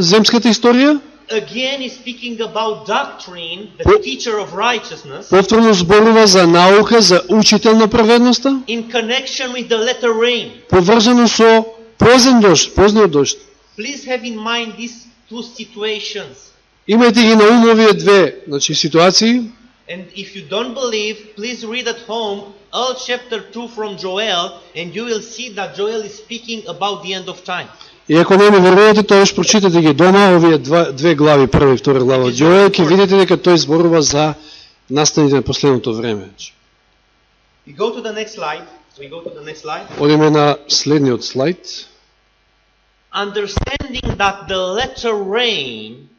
земската историја, Again is speaking about doctrine, the teacher of righteousness, повторно зборува за наука, за учител на праведноста, in connection with the latter rain. поврзано со позен дожд, позниот дожд. Please have in mind these two situations. Имајте ги на ум овие две, значи, ситуации. And if you don't believe, please read at home all chapter 2 from Joel, and you will see that Joel is speaking about the end of time. И ако не ми верувате, тогаш прочитате ги дома, овие две глави, прва и втора глава од Joel, ќе видите дека тој зборува за настаните на последното време. We go to the next slide. Одиме на следниот слайд. Understanding that the latter rain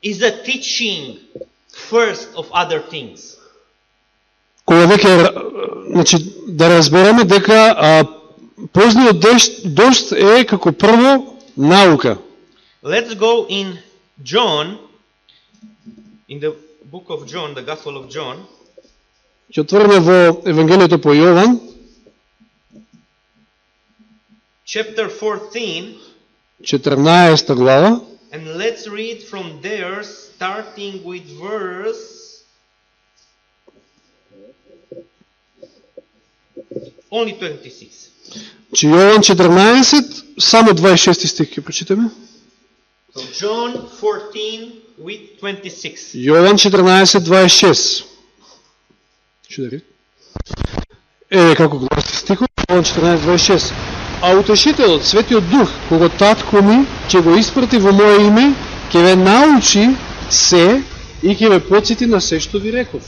is a teaching first of other things. Кога веќе, значи, да разбереме дека позниот дожд е како прво наука. Let's go in John, in the book of John, the Gospel of John. Ќе отвориме во Евангелието по Јован, chapter 14, 14 глава, and let's read from there, starting with verse only 26. Че Јован 14, само 26 стих ќе прочитаме. So John 14 with 26. Јован 14, 26. Како гласи стихот, Јован 14, 26. А утешителот, Светиот Дух, кого татко ми ќе го испрати во моје име, ќе ве научи се и ќе ве потсети на се што ви реков.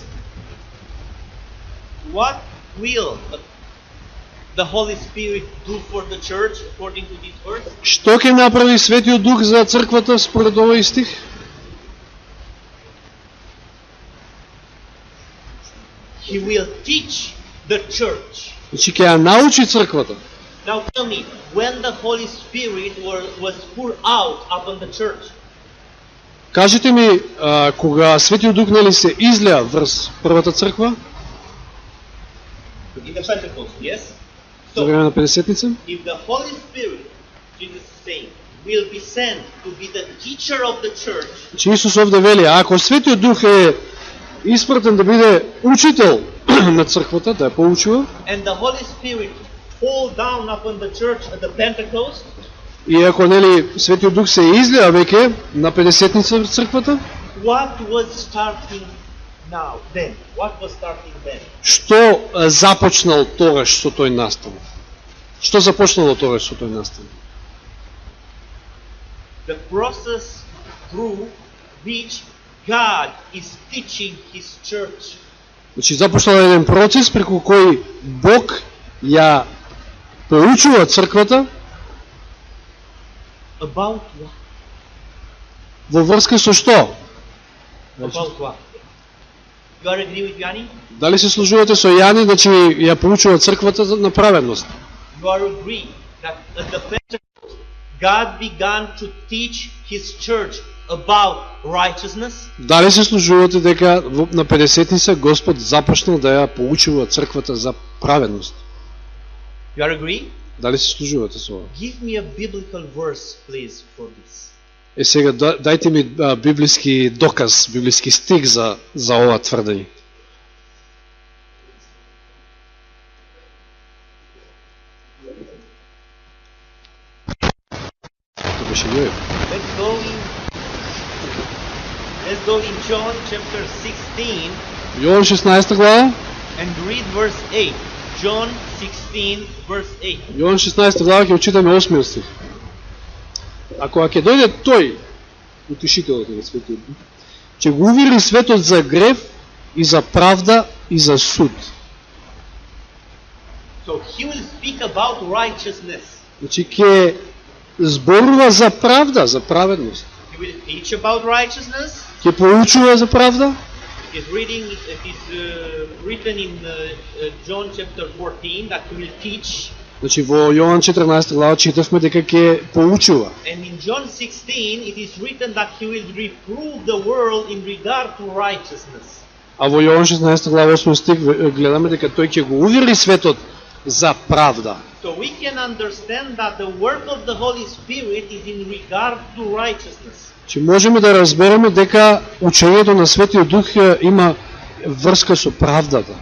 What will the Holy Spirit do for the church according to this verse? Што ќе направи Светиот Дух за црквата според овој стих? He will teach the church. Значи ќе ја научи црквата. Now tell me, when the Holy Spirit was poured out upon the church? Кажете ми, кога Светиот Дух нели се излеа врз првата црква? In the Pentecost, yes? За време на Петдесетница? If the Holy Spirit, Jesus is saying, will be sent to be the teacher of the church. Че Исус овде вели, ако Светиот Дух е испратен да биде учител на црквата, да ја поучува, and the Holy Spirit fall down upon the church at the Pentecost, и ако нели Светиот Дух се излеа веќе на Петдесетница в црквата, what was starting now, then? What was starting then? што започнал тогаш со тој настан? Што започнало тогаш со тој настан? The process through which God is teaching His church. Значи започнал еден процес преку кој Бог ја поучува црквата About what? во врска со што? About what? You are agree with Yanni? Дали се служувате со Јани, значи ја поучува црквата на праведност? You are agree that at the Pentecost, God began to teach His church about righteousness? Дали се служувате дека на Петдесетница Господ започнал да ја поучува црквата за праведност? You are agree? Дали се служувате со ова? Give me a biblical verse, please, for this. Сега дајте ми библиски доказ, библиски стих за ова тврдење. Let's go in John chapter 16 Јован 16 глава and read verse 8. John 16 verse 8. Јован 16 глава ќе читаме 8 стих. Ако ќе дојде тој, утешителот на Светиот Дух, ќе го увери светот за грев и за правда и за суд. So he will speak about righteousness. Значи ќе зборува за правда, за праведност. He will teach about righteousness. Ќе поучува за правда. It is written in John chapter 14 that he will teach Значи во Јован 14 глава читавме дека ќе поучува. And in John 16 it is written that he will reprove the world in regard to righteousness. А во Јован 16 глава 8 стих гледаме дека тој ќе го увери светот за правда. So we can understand that the work of the Holy Spirit is in regard to righteousness. Че можеме да разбереме дека учењето на Светиот Дух има врска со правдата.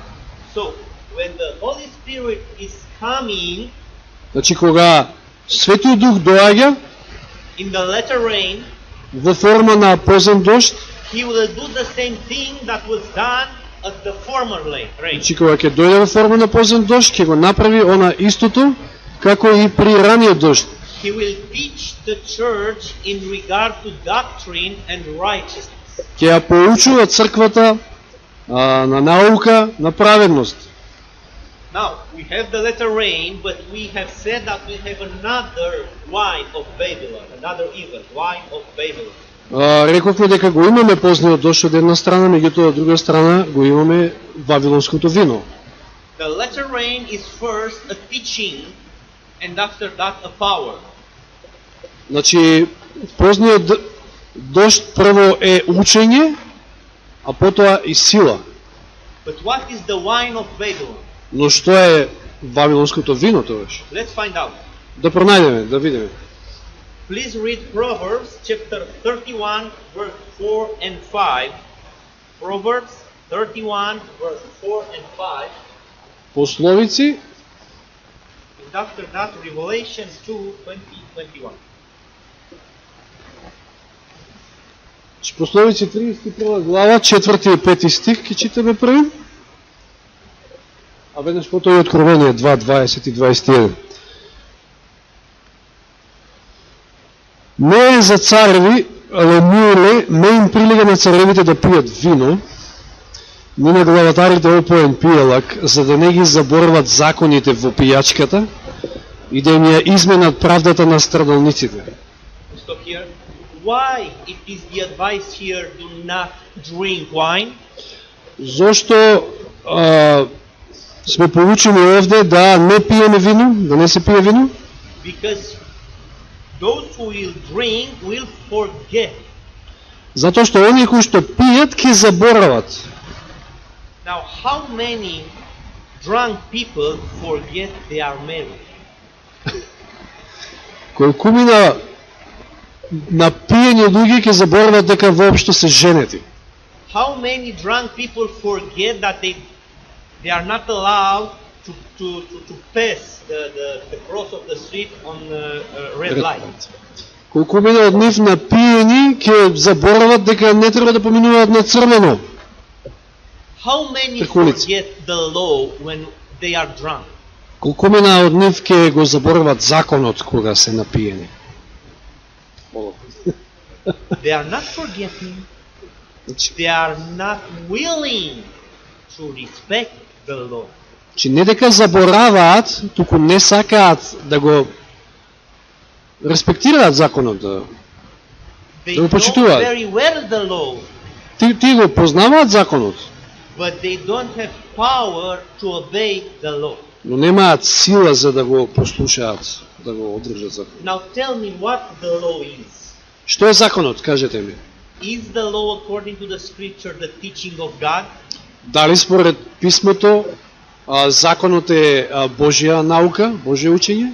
So when the Holy Spirit is coming, Значи кога Светиот Дух доаѓа in the latter rain, во форма на позен дожд, he will do the same thing that was done at the former rain. значи кога ќе дојде во форма на позен дожд, ќе го направи она истото како и при раниот дожд. He will teach the church in regard to doctrine and righteousness. Ќе ја поучува црквата на наука, на праведност. Now, we have the latter rain, but we have said that we have another wine of Babylon, another evil, wine of Babylon. Рековме дека го имаме позниот дожд од една страна, меѓутоа од друга страна го имаме вавилонското вино. The latter rain is first a teaching, and after that a power. Значи, позниот дожд прво е учење, а потоа и сила. But what is the wine of Babylon? Но што е вавилонското вино тогаш? Let's find out. Да пронајдеме, да видиме. Please read Proverbs chapter 31 verse 4 and 5. Proverbs 31 verse 4 and 5. Пословици, And after that Revelation 2:20-21. Пословици 31 глава, 4 и 5 стих ќе читаме први. А веднаш потоа и Откровение 2, 20 и 21. Не е за цареви, але не им прилига на царевите да пијат вино, ни на главатарите опоен пијалак, за да не ги заборват законите во пијачката и да им ја изменат правдата на страдалниците. Stop here. Why it is the advice here do not drink wine? Зошто сме получени овде да не пиеме вино, да не се пие вино? Because those who will drink will forget. Затоа што оние кои што пијат ќе заборават. Now, how many drunk people forget they are married? Колкумина на пиење луѓе ќе заборават дека воопшто се женети. How many drunk people forget that they are not allowed to pass the cross of the street on red light? Колкумина од нив на пиени ќе заборават дека не треба да поминуваат на црвено. How many forget the law when they are drunk? Колкумина од нив ќе го заборават законот кога се напиени. They are not forgetting. They are not willing to respect the law. Че не дека забораваат, туку не сакаат да го респектираат законот, да го почитуваат. They know very well the law. Ти го познаваат законот, but they don't have power to obey the law. Но немаат сила за да го послушаат, да го одржат законот. Now tell me what the law is. Што е законот, кажете ми? Is the law according to the scripture the teaching of God? Дали според писмото законот е Божја наука, Божје учење?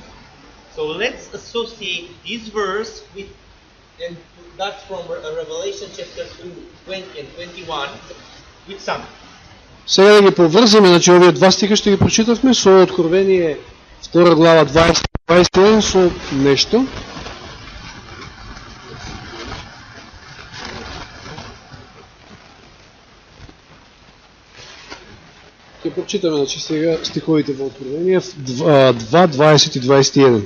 So let's associate this verse with, and that's from Revelation chapter 2, 20 and 21, with something. Сега да ги поврземе, значи овие два стиха што ги прочитавме со Откровение 2 глава 20-21 со нешто. Ќе прочитаме значи сега стиховите во Откровение 2, 20 и 21.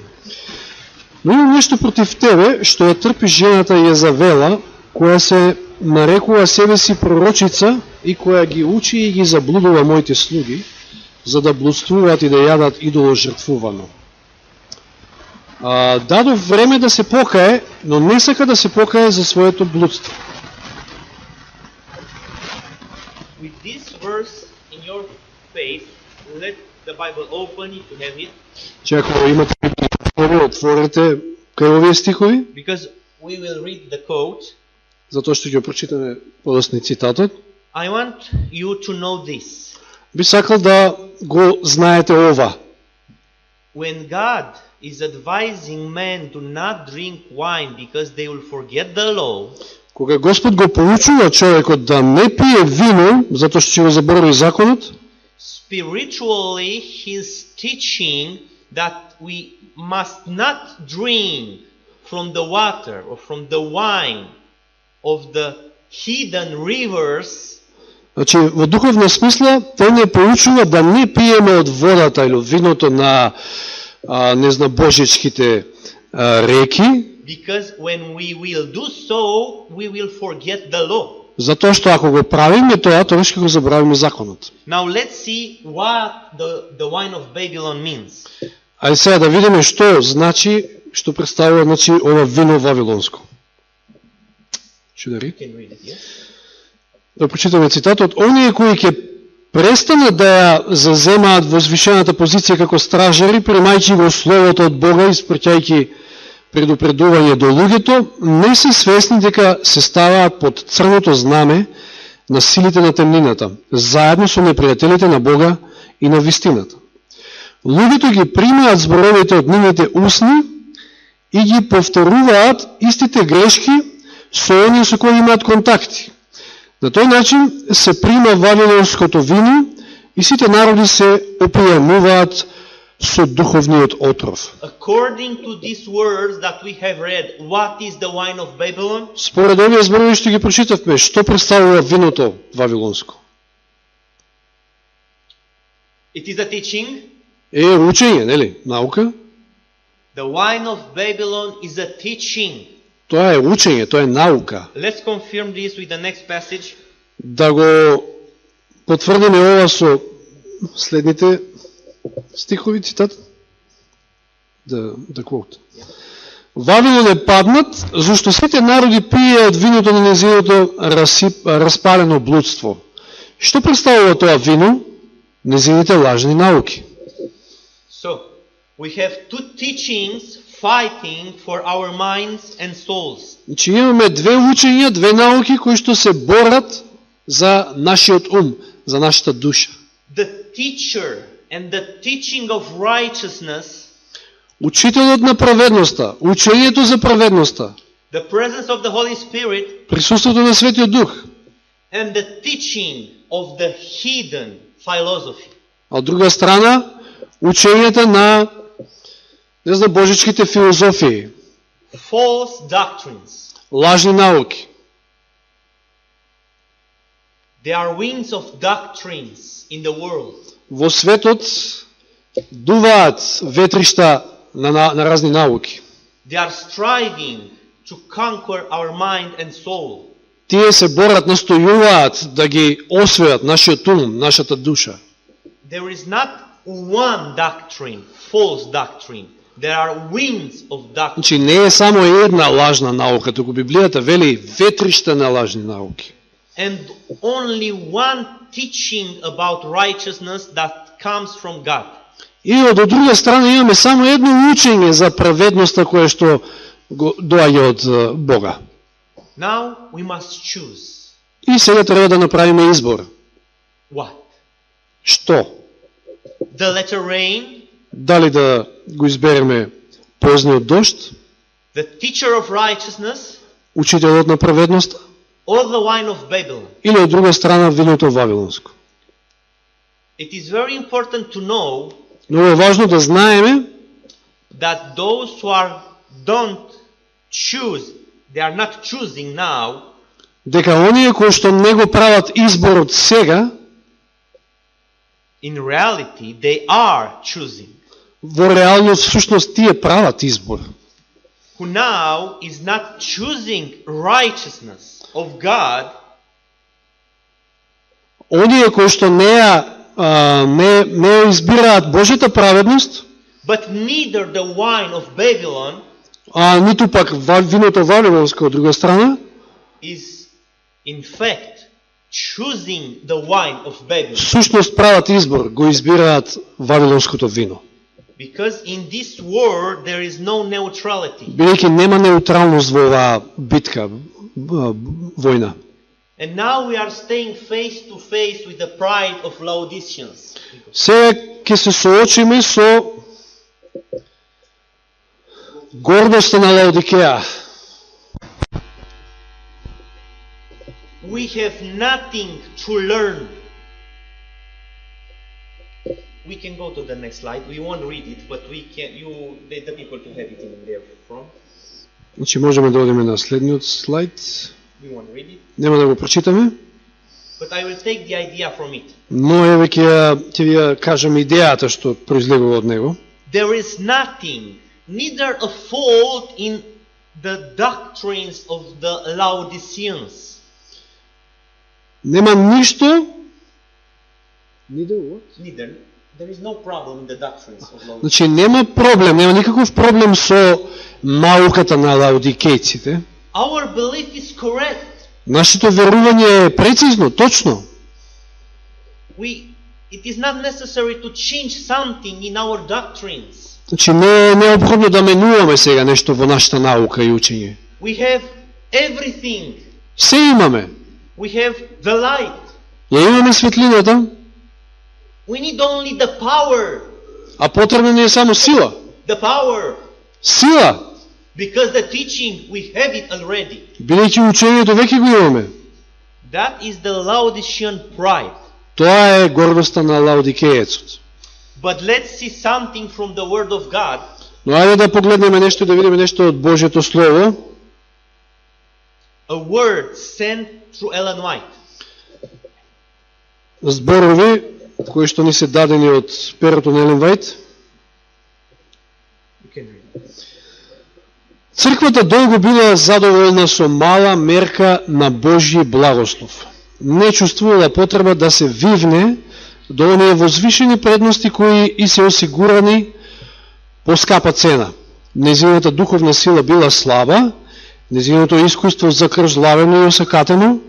Но има нешто против тебе, што ја трпи жената Језавела, која се нарекува себе си пророчица и која ги учи и ги заблудува моите слуги, за да блудствуваат и да јадат идоло жртвувано. Дадов време да се покае, но не сака да се покае за своето блудство. With this verse in your faith, let the Bible open if you have it, Че ако имате Библија, отворете кај овие стихови, because we will read the quote. затоа што ќе прочитаме подоцна цитатот. I want you to know this. Би сакал да го знаете ова. When God is advising men to not drink wine because they will forget the law, Кога Господ го поучува човекот да не пие вино, затоа што ќе го заборави законот, spiritually he's teaching that we must not drink from the water or from the wine of the hidden rivers. Значи, во духовна смисла, тој не поучува да не пиеме од водата или виното на не знам божичките реки, Because when we will do so, we will forget the law. затоа што ако го правиме тоа, тогаш ќе го заборавиме законот. Now let's see what the wine of Babylon means. Ајде сега да видиме што значи, што представува значи ова вино вавилонско. Чудари? Can read it, yes? Да прочитаме цитатот. Оние кои ќе престанат да ја заземаат возвишената позиција како стражари, примајќи го словото од Бога и испраќајќи предупредување до луѓето, не се свесни дека се ставаат под црното знаме на силите на темнината, заедно со непријателите на Бога и на вистината. Луѓето ги примаат зборовите од нивните усни и ги повторуваат истите грешки со оние со кои имаат контакти. На тој начин се прима вавилонското вино и сите народи се опијануваат со духовниот отров. According to these words that we have read, what is the wine of Babylon? Според овие зборови што ги прочитавме, што представува виното вавилонско? It is a teaching. Учење, нели? Наука. The wine of Babylon is a teaching. Тоа е учење, тоа е наука. Let's confirm this with the next passage. Да го потврдиме ова со следните стихови, цитат. Да quote. Вавилон е паднат, зашто сите народи пиеат виното на незиното распалено блудство. Што представува тоа вино? Незините лажни науки. So, we have two teachings fighting for our minds and souls. Значи имаме две учења, две науки кои што се борат за нашиот ум, за нашата душа. The teacher and the teaching of righteousness, Учителот на праведноста, учењето за праведноста, the presence of the Holy Spirit, присуството на Светиот Дух, and the teaching of the hidden philosophy. а од друга страна, учењата на божичките филозофии, False doctrines. лажни науки. There are winds of doctrines in the world. Во светот дуваат ветришта на разни науки. They are striving to conquer our mind and soul. Тие се борат, настојуваат да ги освојат нашиот ум, нашата душа. There is not one doctrine, false doctrine. There are winds of doctrine. Значи не е само една лажна наука, туку Библијата вели ветришта на лажни науки. And only one teaching about righteousness that comes from God. И од друга страна имаме само едно учење за праведноста кое што доаѓа од Бога. Now we must choose. И сега треба да направиме избор. What? Што? The latter rain, Дали да го избереме позниот дожд, the teacher of righteousness, учителот на праведноста, or the wine of Babylon? или од друга страна виното вавилонско. It is very important to know Но е важно да знаеме that those who don't choose, they are not choosing now, дека оние кои што не го прават изборот сега, in reality they are choosing. во реалност всушност тие прават избор. Who now is not choosing righteousness of God, Оние кои што не избираат Божјата праведност, but neither the wine of Babylon а ниту пак виното вавилонско од друга страна, is in fact choosing the wine of Babylon. Всушност прават избор, го избираат вавилонското вино. Because in this war there is no neutrality. Бидејќи нема неутралност во оваа битка, војна. And now we are staying face to face with the pride of Laodiceans. Сега ќе се соочиме со гордоста на Лаодикеја. We have nothing to learn. We can go to the next slide. We won't read it, but we can. The people to have it in their front. Значи можеме да одиме на следниот слайд. We won't read it. Нема да го прочитаме. But I will take the idea from it. Но еве ќе ви ја кажам идејата што произлегува од него. There is nothing, neither a fault in the doctrines of the Laodiceans. Нема ништо. Neither. There is no problem in the doctrines of Laodiceans. Значи нема проблем, нема никаков проблем со науката на лаодикејците. Our belief is correct. Нашето верување е прецизно, точно. It is not necessary to change something in our doctrines. Значи не е необходно да менуваме сега нешто во нашата наука и учење. We have everything. Се имаме. We have the light. Ја имаме светлината. We need only the power. А потребна ни е само сила. The power. Сила. Because the teaching, we have it already. Бидејќи учењето веќе го имаме. That is the Laodicean pride. Тоа е гордоста на лаодикеецот. But let's see something from the Word of God. Но ајде да погледнеме нешто и да видиме нешто од Божјото Слово. A word sent through Ellen White. Зборови кои што ни се дадени од перото на Елен Вајт. Црквата долго била задоволна со мала мерка на Божји благослов. Не чувствувала потреба да се вивне до оние возвишени предности кои и се осигурани по скапа цена. Незината духовна сила била слаба, незиното искуство закржлавено и осакатено,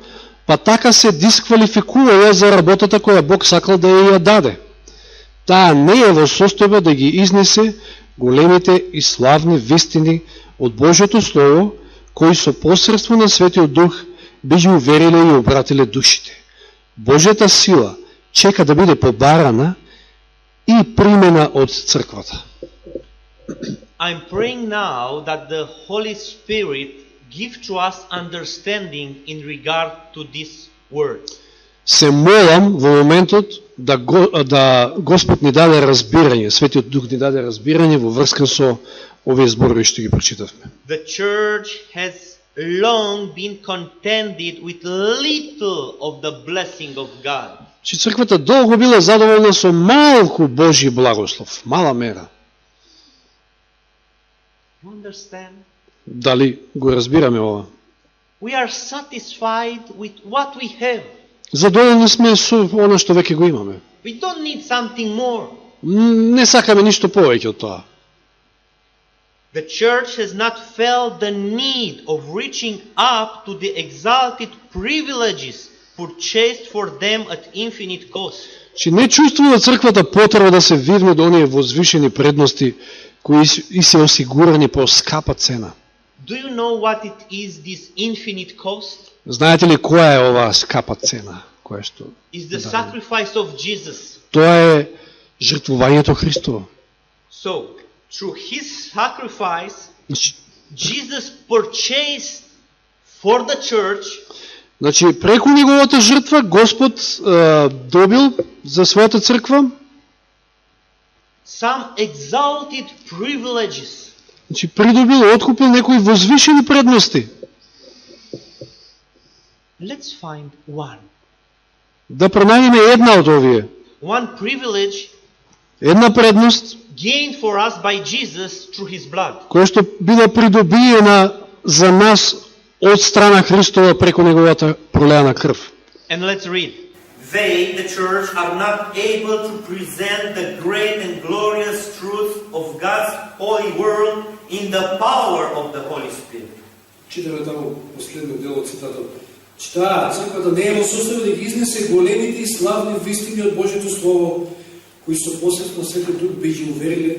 па така се дисквалификувала за работата која Бог сакал да ја даде. Таа не е во состојба да ги изнесе големите и славни вистини од Божјото Слово, кои со посредство на Светиот Дух би ги увериле и обратиле душите. Божјата сила чека да биде побарана и примена од црквата. I'm praying now that the Holy Spirit give to us understanding in regard to this word. Се молам во моментот да Господ ни даде разбирање, Светиот Дух ни даде разбирање во врска со овие зборови што ги прочитавме. The church has long been contented with little of the blessing of God. Че црквата долго била задоволна со малку Божји благослов, мала мера. You understand? Дали го разбираме ова? We are satisfied with what we have. Задоволни сме со она што веќе го имаме. We don't need something more. Не сакаме ништо повеќе од тоа. The church has not felt the need of reaching up to the exalted privileges purchased for them at infinite cost. Че не чувствува црквата потреба да се вивне до оние возвишени предности кои и се осигурани по скапа цена. Do you know what it is, this infinite cost? Знаете ли која е оваа скапа цена? Која што? Is the sacrifice of Jesus. Тоа е жртвувањето Христово. So, through his sacrifice, Jesus purchased for the church. Значи, преку неговата жртва Господ добил за својата црква Some exalted privileges. Значи, придобил, откупил некои возвишени предности. Let's find one. Да пронајдеме една од овие. One privilege Една предност gained for us by Jesus through his blood. која што била придобиена за нас од страна Христова преку неговата пролеана крв. And let's read. They, the church, are not able to present the great and glorious truth of God's holy word in the power of the Holy Spirit. Читаме таму последниот дел од цитатот. Таа црквата не е во состојба да ги изнесе големите и славни вистини од Божјето слово, кои со посредством Светиот Дух би ги увериле.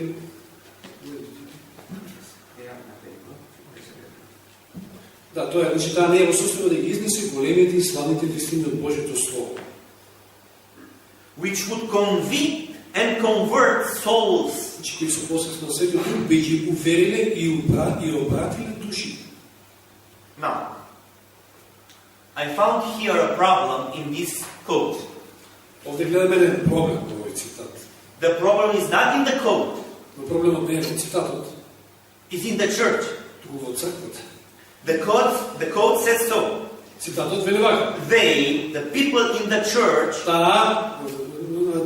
Да, тоа е, значи таа не е во состојба да ги изнесе големите и славните вистини од Божјето слово. Which would convict and convert souls. Значи кои со посредством Светиот Дух би ги увериле и обратиле души. Now, I found here a problem in this quote. Овде гледаме еден проблем во овој цитат. The problem is not in the quote. Но проблемот не е во цитатот, It's in the church. туку во црквата. The quote says so. Цитатот вели вака. They, the people in the church,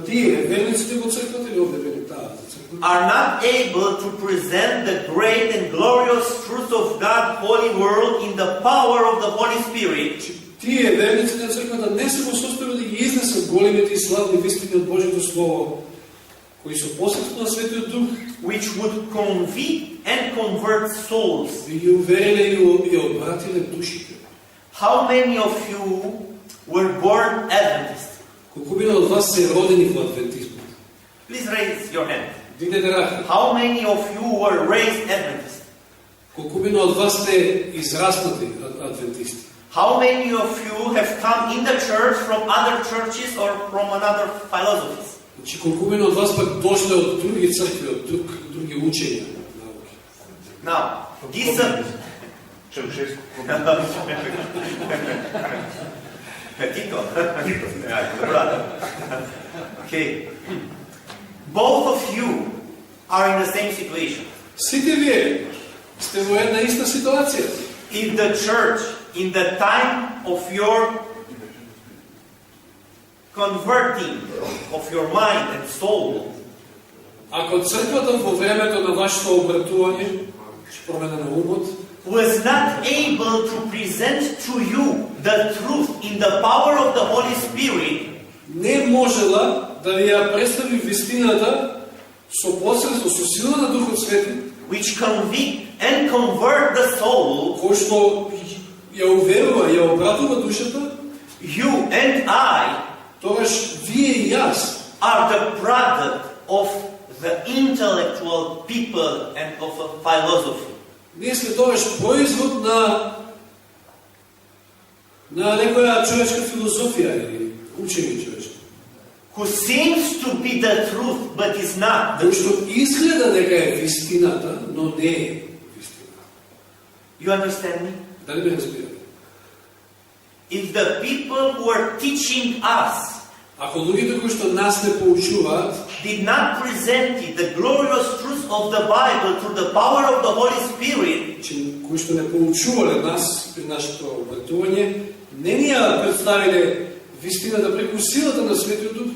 Тие, верниците во црквата или овде вели таа за црквата? are not able to present the great and glorious truth of God's holy word in the power of the Holy Spirit, Тие, верниците на црквата, не се во состојба да ги изнесат големите и славни вистини од Божјето Слово, кои со посредством на Светиот Дух which would convict and convert souls. би ги увериле и обратиле душите. How many of you were born Adventists? Колкумина од вас се родени во адвентизмот? Please raise your hand. Дигнете рака. How many of you were raised Adventists? Колкумина од вас сте израснати адвентисти? How many of you have come in the church from other churches or from another philosophies? Значи колкумина од вас пак дошле од други цркви, од други учења, науки. Now, this Tito. Okay. Both of you are in the same situation. Сите вие сте во една иста ситуација. If the church, in the time of your converting of your mind and soul, Ако црквата во времето на вашето обратување, промена на умот, was not able to present to you the truth in the power of the Holy Spirit, не можела да ви ја представи вистината со посредство, со сила на Духот Свети, which convict and convert the soul, кој што ја уверува, ја обратува душата, you and I тогаш вие и јас are the product of the intellectual people and of a philosophy. ние сме тогаш производ на некоја човечка филозофија или учење човечко, Who seems to be the truth, but is not. кој што изгледа дека е вистината, но не е вистина. You understand me? Дали ме разбирате? If the people who are teaching us Ако луѓето кои што нас не поучуваат, did not present it, the glorious truth of the Bible through the power of the Holy Spirit, кои што не поучувале нас при нашето обратување, не ни ја представиле вистината преку силата на Светиот Дух,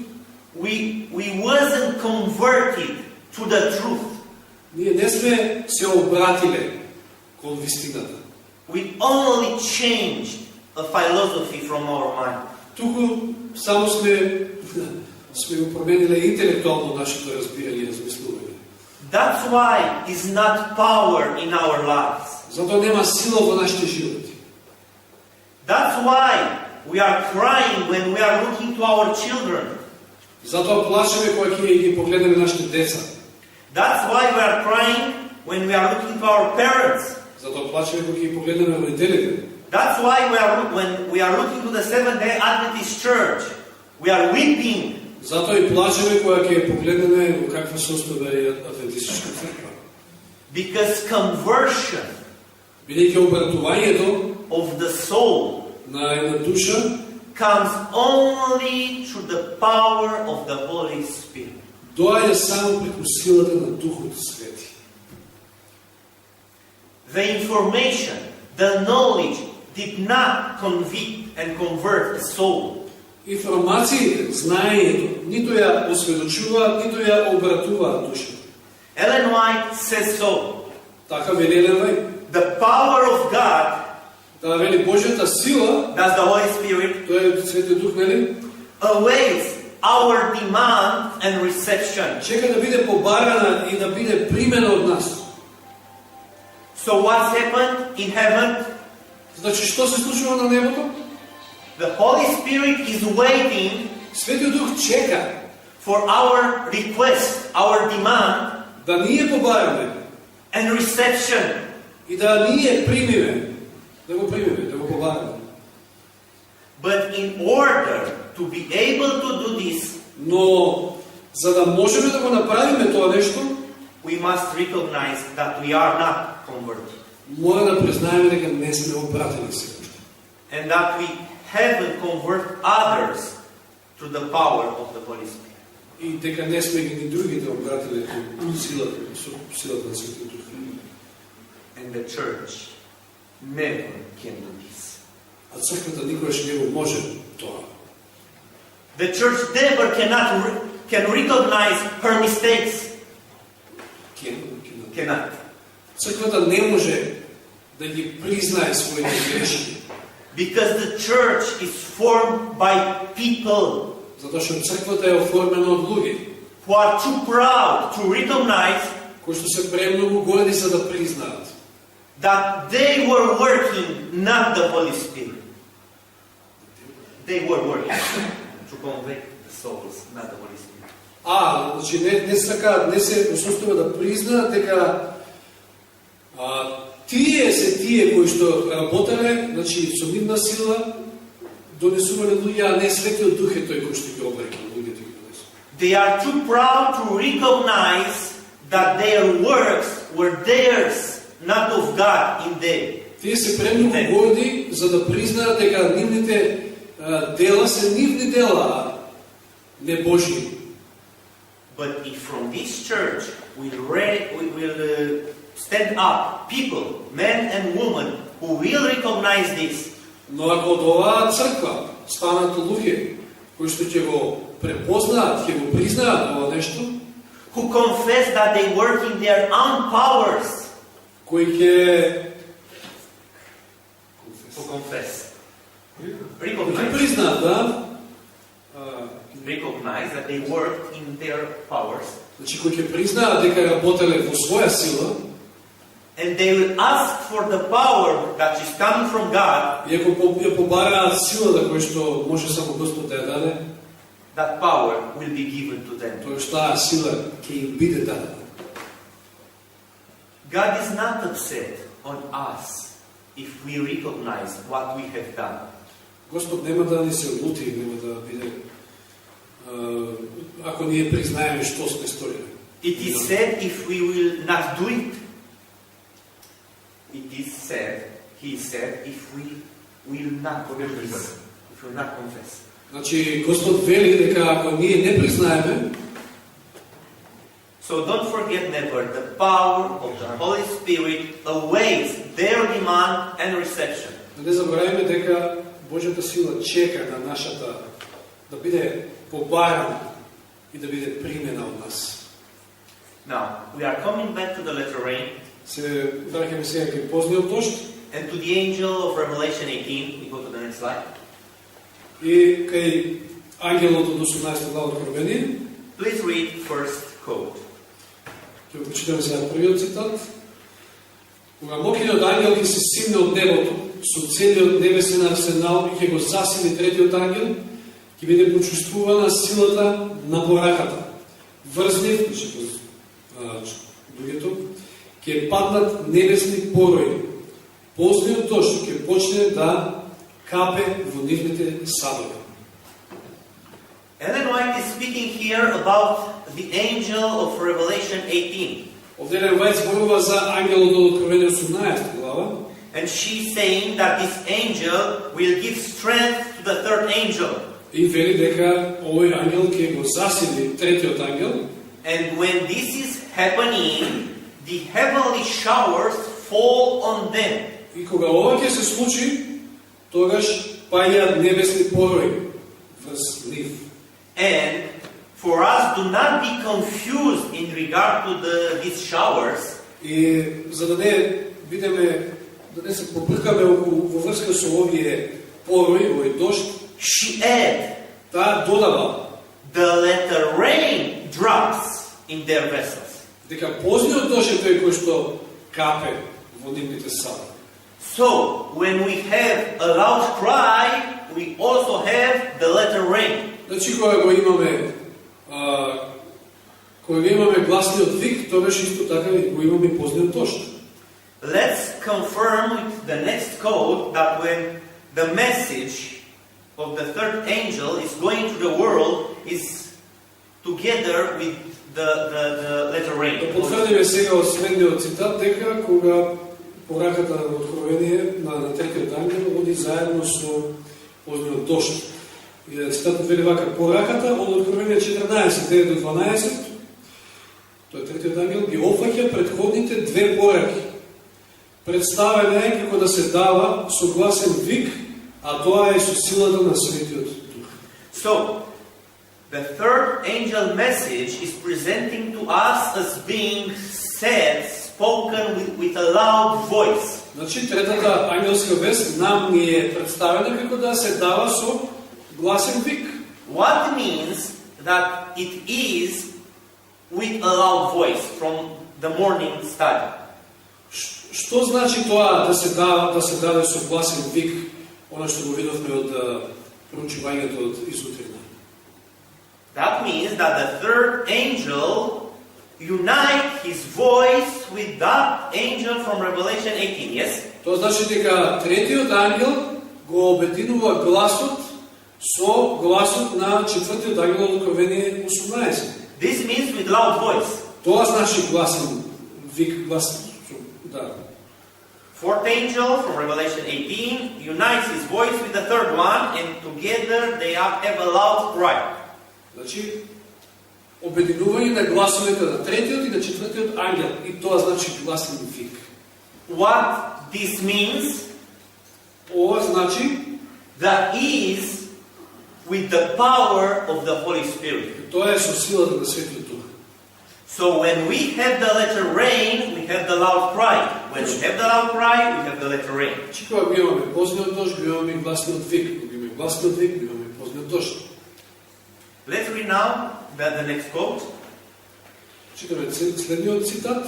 we wasn't converted to the truth. ние не сме се обратиле кон вистината. We only changed a philosophy from our mind. Туку само сме го промениле интелектуално нашето разбирање и размислување. That's why is not power in our lives. Затоа нема сила во нашите животи. That's why we are crying when we are looking to our children. Затоа плачеме кога ќе ги погледнеме нашите деца. That's why we are crying when we are looking to our parents. Затоа плачеме кога ќе ги погледнеме родителите. That's why when we are looking to the Seventh-day Adventist Church, we are weeping. Затоа и плачеме кога ќе погледнеме во каква состојба е адвентистичка црква. Because conversion Бидејќи обратувањето of the soul на една душа comes only through the power of the Holy Spirit. доаѓа само преку силата на Духот Свети. The information, the knowledge did not convict and convert the soul. Информациите, знаењето, ниту ја осведочуваат, ниту ја обратуваат душата. Ellen White says so. Така вели Елен Вајт. The power of God, Таа вели Божјата сила, that's the Holy Spirit, тоа е Светиот Дух, нели? awaits our demand and reception. Чека да биде побарана и да биде примена од нас. So what's happened in heaven? Значи, што се случува на небото? The Holy Spirit is waiting Светиот Дух чека for our request, our demand, да ние побараме and reception. и да ние примиме, да го побараме. But in order to be able to do this, Но за да можеме да го направиме тоа нешто, we must recognize that we are not converted. мора да признаеме дека не сме обратени се уште. And that we haven't converted others to the power of the Holy Spirit. И дека не сме ги ни другите обратили кон силата на Светиот Дух. And the church never can do this. А црквата никогаш не го може тоа. The church never can recognize her mistakes. Cannot. Црквата не може да ги признае своите грешки. Because the church is formed by people Затоа што црквата е оформена од луѓе who are too proud to recognize кои што се премногу горди за да признаат that they were working, not the Holy Spirit. They were working to convict the souls, not the Holy Spirit. значи не се осуствува да признаат дека тие се тие кои што работеле, значи со нивна сила донесувале луѓе, а не Светиот Дух е тој кој што ги обрекал луѓето ги донесува. They are too proud to recognize that their works were theirs, not of God in them. Тие се премногу горди за да признаат дека нивните дела се нивни дела, а не Божји. But if from this church will stand up people, men and women, who will recognize this, Но ако од оваа црква станат луѓе кои што ќе го препознаат, ќе го признаат ова нешто, who confess that they work in their own powers, кои ќе признаат, recognize that they work in their powers, значи кои ќе признаат дека работеле во своја сила, and they will ask for the power that is coming from God, и ако ја побараат силата која што може само Господ да ја даде, that power will be given to them. тоа што таа сила ќе им биде дадена. God is not upset on us if we recognize what we have done. Господ нема да ни се лути, нема да биде ако ние признаеме што сме сторили. It is said if we will not do it. It is said, he said, if we will not confess. If we will not confess. Значи Господ вели дека ако ние не признаеме, so don't forget never, the power of the Holy Spirit awaits their demand and reception. Не забравяме дека Божјата сила чека на нашата да биде побарана и да биде примена од нас. Now, we are coming back to the letter rain. Се враќаме сега кај позниот дожд. And to the angel of Revelation 18, we go to the next slide. И кај ангелот од 18 глава Откровение. Please read first quote. Ќе го прочитаме сега првиот цитат. Кога мокриот ангел ќе се симне од небото со целиот небесен арсенал и ќе го засили третиот ангел, ќе биде почувствувана силата на пораката. Врзнив, другото, ќе паднат небесни порои. Позниот дожд ќе почне да капе во нивните садови. Ellen White is speaking here about the angel of Revelation 18. Овде Елен Вајт зборува за ангелот од Откровение 18 глава. And she's saying that this angel will give strength to the third angel. И вели дека овој ангел ќе го засили третиот ангел. And when this is happening, the heavenly showers fall on them. И кога ова ќе се случи, тогаш паѓаат небесни порои врз нив. And for us to not be confused in regard to these showers, И за да не бидеме, да не се побркаме во врска со овие порои, овој дожд, she add таа додава the letter rain drops in their vessels. дека позниот дожд е тој кој што капе во нивните садови. So, when we have a loud cry, we also have the letter rain. Значи кога имаме гласниот вик, тоа беше исто така и кога имаме позниот дожд. Let's confirm with the next quote that when the message of the third angel is going to the world is together with the letter rain. Да потврдиме сега од следниот цитат дека кога пораката на откровение на третиот ангел оди заедно со позниот дожд. И цитатот вели вака: пораката од откровение 14:9 до 12, тој третиот ангел ги опфаќа претходните две пораки. Представена е како да се дава согласен вик, а тоа е со силата на Светиот Дух. So, the third angel message is presenting to us as being said, spoken with a loud voice. Значи, третата ангелска вест нам ни е представена како да се дава со гласен вик. What means that it is with a loud voice from the morning study? Што значи тоа да се даде со гласен вик, она што го видовме од проучувањето од изутрина? That means that the third angel unites his voice with that angel from Revelation 18, yes? Тоа значи дека третиот ангел го обединува гласот со гласот на четвртиот ангел од Откровение 18. This means with loud voice. Тоа значи гласен вик, гласен. Да. Fourth angel from Revelation 18 unites his voice with the third one, and together they have a loud cry. Значи, обединување на гласовете на третиот и на четвртиот ангел, и тоа значи гласен вик. What this means? Ова значи that is with the power of the Holy Spirit. Тоа е со силата на Светиот Дух. So when we have the letter rain, we have the loud cry. When we have the loud cry, we have the letter rain. Кога го имаме позниот дожд, го имаме гласниот вик. Кога имаме гласниот вик, го имаме позниот дожд. Let's read now the next quote. Читаме следниот цитат.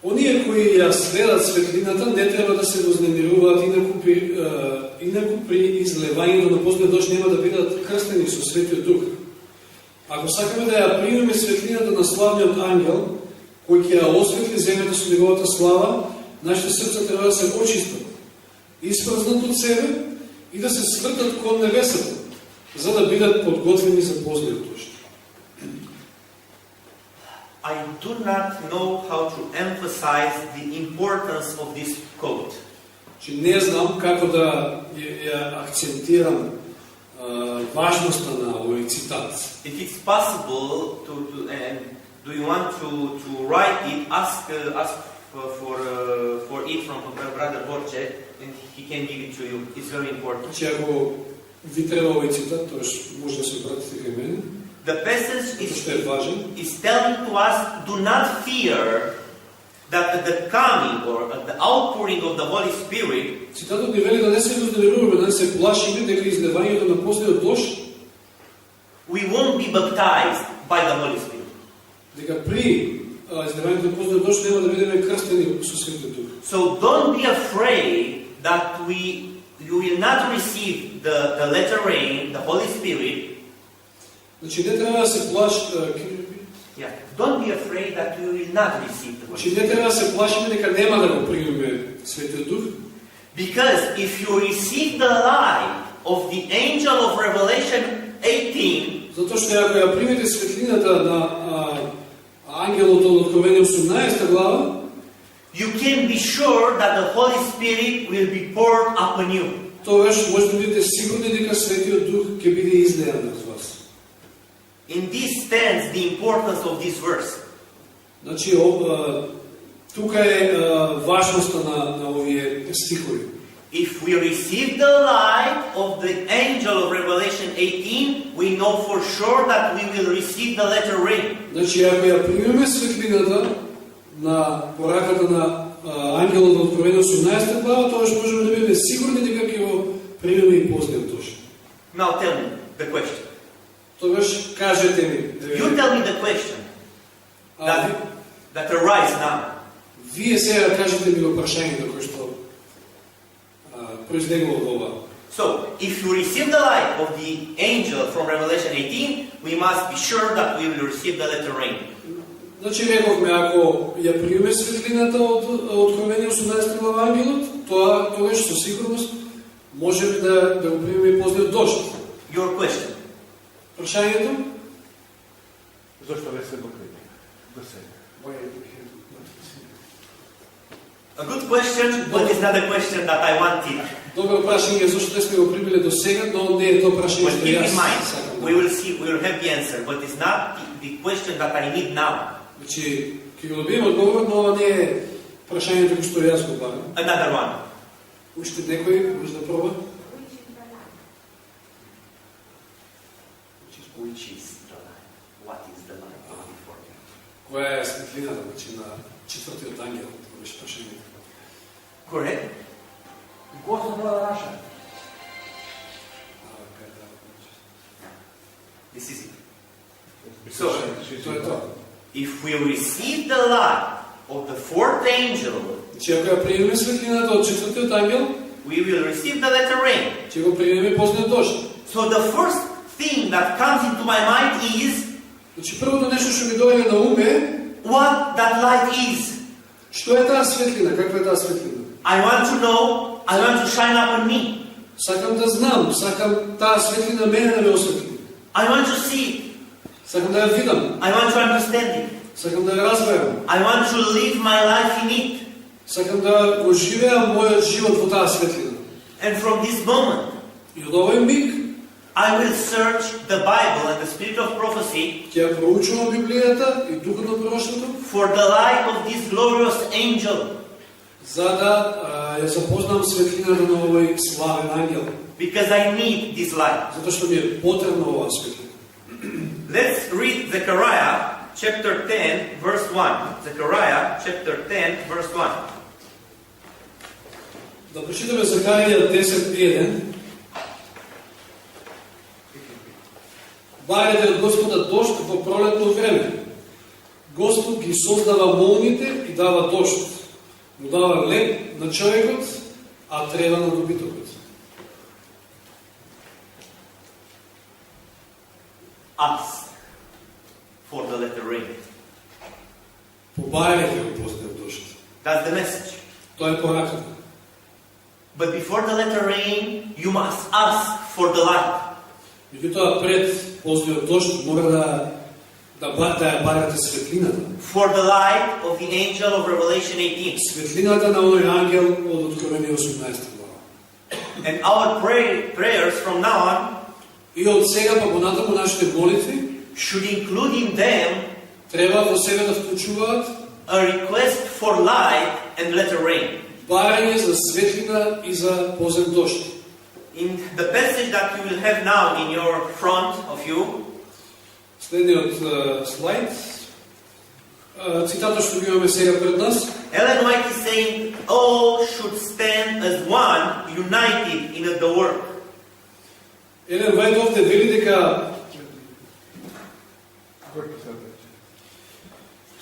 Оние кои ја следат светлината не треба да се вознемируваат, инаку при излевањето на позниот дожд нема да бидат крстени со Светиот Дух. Ако сакаме да ја примеме светлината на славниот ангел, кој ќе ја осветли земјата со неговата слава, нашите срца треба да се очистат, испразнат од себе и да се свртат кон небесата, за да бидат подготвени за позниот дожд. I do not know how to emphasize the importance of this quote. Че не знам како да ја акцентирам важноста на овој цитат. If it's possible and do you want to write it, ask for it from Brother Borche, and he can give it to you. It's very important. Че ако ви треба овој цитат, тоа може да се обратите кај мене. The passage is telling to us, do not fear that at the coming or at the outpouring of the Holy Spirit, цитатот ни вели да не се вознемируваме, да не се плашиме дека излевањето на позниот дожд, we won't be baptized by the Holy Spirit. Дека при излевањето на позниот дожд нема да бидеме крстени со Светиот Дух. So don't be afraid that you will not receive the letter rain, the Holy Spirit. Значи не треба да се плашите. Don't be afraid that you will not receive the Holy Spirit. Значи не треба да се плашиме дека нема да го примеме Светиот Дух. Because if you receive the light of the angel of Revelation 18, затоа што ако ја примете светлината на ангелот од Откровение 18 глава, you can be sure that the Holy Spirit will be poured upon you. Тогаш може да бидете сигурни дека Светиот Дух ќе биде излеан над вас. In this stands the importance of this verse. Значи тука е важноста на овие стихови. If we receive the light of the angel of Revelation 18, we know for sure that we will receive the letter rain. Значи ако ја примеме светлината на пораката на ангелот од Откровение 18 глава, тогаш можеме да бидеме сигурни дека ќе го примеме и позниот дожд. Now tell me the question. Тогаш кажете ми. You tell me the question that arise now. Вие сега кажете ми го прашањето кое што произлегува од ова. So, if you receive the light of the angel from Revelation 18, we must be sure that we will receive the letter rain. Значи рековме, ако ја примеме светлината од Откровение 18 глава ангелот, тогаш со сигурност можеме да го примеме и позниот дожд. Your question. Прашањето? Зошто не се покрили? До сега. A good question, but it's not a question that I wanted. Добро прашање, зашто не сме го примиле до сега, но не е тоа прашање But што keep јас in mind, сакам. we will see, we will have the answer, but it's not the question that I need now. Значи, ќе го добиеме одговорот, но ова не е прашањето кој што јас го барам. Another one. Уште некој може да проба? Which is the light? What is the light before you? Која е светлината, значи на четвртиот ангел, тоа беше прашањето. Correct? Господ да раша. This is it. So, Тоа е тоа. if we receive the light of the fourth angel, Значи, ако ја приемеме светлината од четвртиот ангел, we will receive the letter rain. ќе го приемеме позниот дожд. So the first thing that comes into my mind is Значи, првото нешто што ми доаѓа на ум е what that light is. што е таа светлина, каква е таа светлина. I want to know, I want to shine up on me. Сакам да знам, сакам таа светлина мене да ме осветли. I want to see it. Сакам да ја видам, I want to understand it. сакам да ја разберам. I want to live my life in it. Сакам да го живеам мојот живот во таа светлина. And from this moment, И од овој миг I will search the Bible and the spirit of prophecy ќе ја проучувам Библијата и духот на пророштвото, for the light of this glorious angel. за да ја запознам светлината на овој славен ангел. Because I need this light. Затоа што ми е потребна оваа светлина. Let's read Zechariah chapter 10, verse 1. Zechariah chapter 10, verse 1. Да прочитаме Захарија 10:1. Барете од Господа дожд во пролетно време. Господ ги создава молните и дава дожд. Му дава леп на човекот, а трева на добитокот. Ask for the letter rain. Побарете го позниот дожд. That's the message. Тоа е пораката. But before the letter rain, you must ask for the light. Меѓутоа пред позниот дожд мора да ја барате светлината. For the light of the angel of Revelation 18. Светлината на оној ангел од Откровение 18 глава. And our prayers from now on И од сега па понатаму нашите молитви should include in them треба во себе да вклучуваат a request for light and letter rain. барање за светлина и за позен дожд. In the passage that you will have now in your front of you, Следниот слайд, цитатот што го имаме сега пред нас, Ellen White is saying, all should stand as one, united in the work. Елен Вајт овде вели дека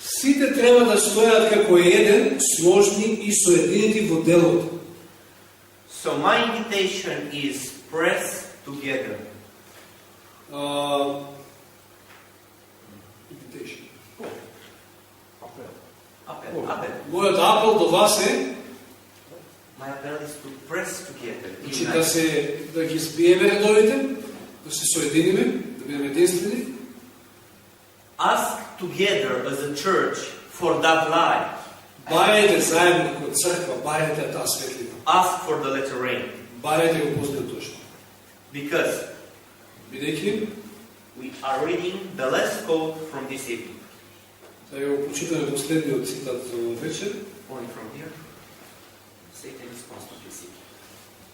сите треба да стојат како еден, сложни и соединети во делото. So my invitation is press together. Appel. Мојот апел до вас е My appeal is to press together. да ги збиеме редовите, да се соединиме, да бидеме единствени. Ask together as a church for that light. Барајте заедно како црква, барајте таа светлина. Ask for the letter rain. Барајте го позниот дожд. Because Бидејќи we are reading the last quote from this evening. да ја прочитаме последниот цитат за вечер. Only from here. Satan is constantly seeking.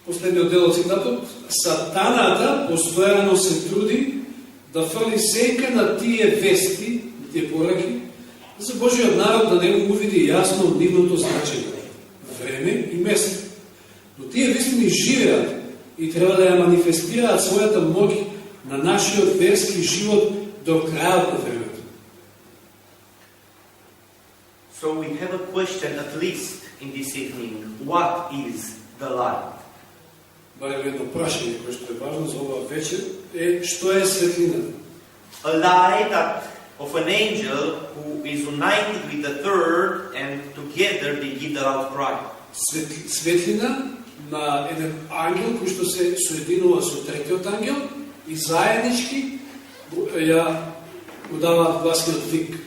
Последниот дел од цитатот: Сатаната постојано се труди да фрли сенка на тие вести, тие пораки, за Божиот народ да не го увиди јасно нивното значење, време и место. Но тие вистини живеат и треба да ја манифестираат својата моќ на нашиот верски живот до крајот на времето. So we have a question at least in this evening. What is the light? барем едно прашање кое што е важно за оваа вечер, е што е светлината? A light of an angel who is united with the third, and together they give the loud cry. Светлина на еден ангел кој што се соединува со третиот ангел и заеднички ја го даваат гласниот вик.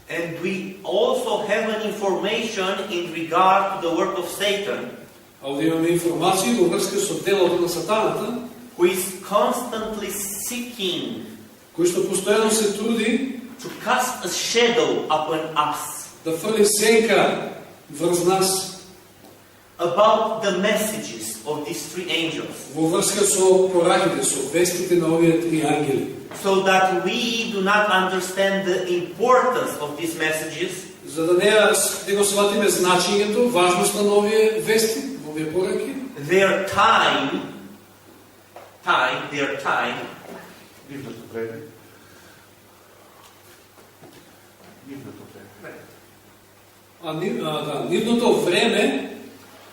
And we also have an information in regard to the work of Satan, А овде имаме информации во врска со делото на сатаната, who is constantly seeking кој што постојано се труди to cast a shadow upon us да фрли сенка врз нас about the messages of these three angels, во врска со пораките, со вестите на овие три ангели, so that we do not understand the importance of these messages, за да не го сватиме значењето, важноста на овие вести, овие пораки, their time, Нивното време. Нивното време. нивното време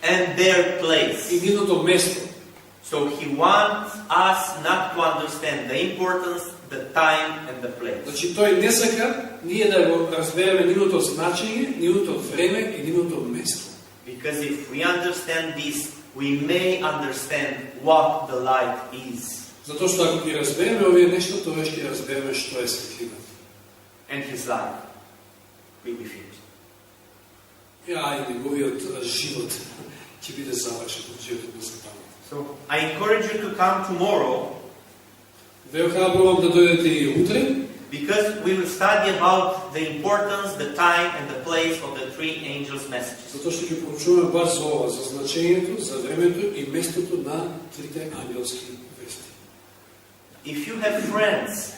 and their place. и нивното место. So he wants us not to understand the importance, the time and the place. Значи тој не сака ние да го разбереме нивното значење, нивното време и нивното место. Because if we understand this, we may understand what the light is. Затоа што ако ги разбереме овие нешта, тоа ќе разбереме што е светлината. And his life will be finished. И неговиот живот ќе биде завршен од животот на сатаната. So I encourage you to come tomorrow, Ве охрабрувам да дојдете и утре, because we will study about the importance, the time and the place of the three angels' messages. затоа што ќе проучуваме баш за ова, за значењето, за времето и местото на трите ангелски вести. If you have friends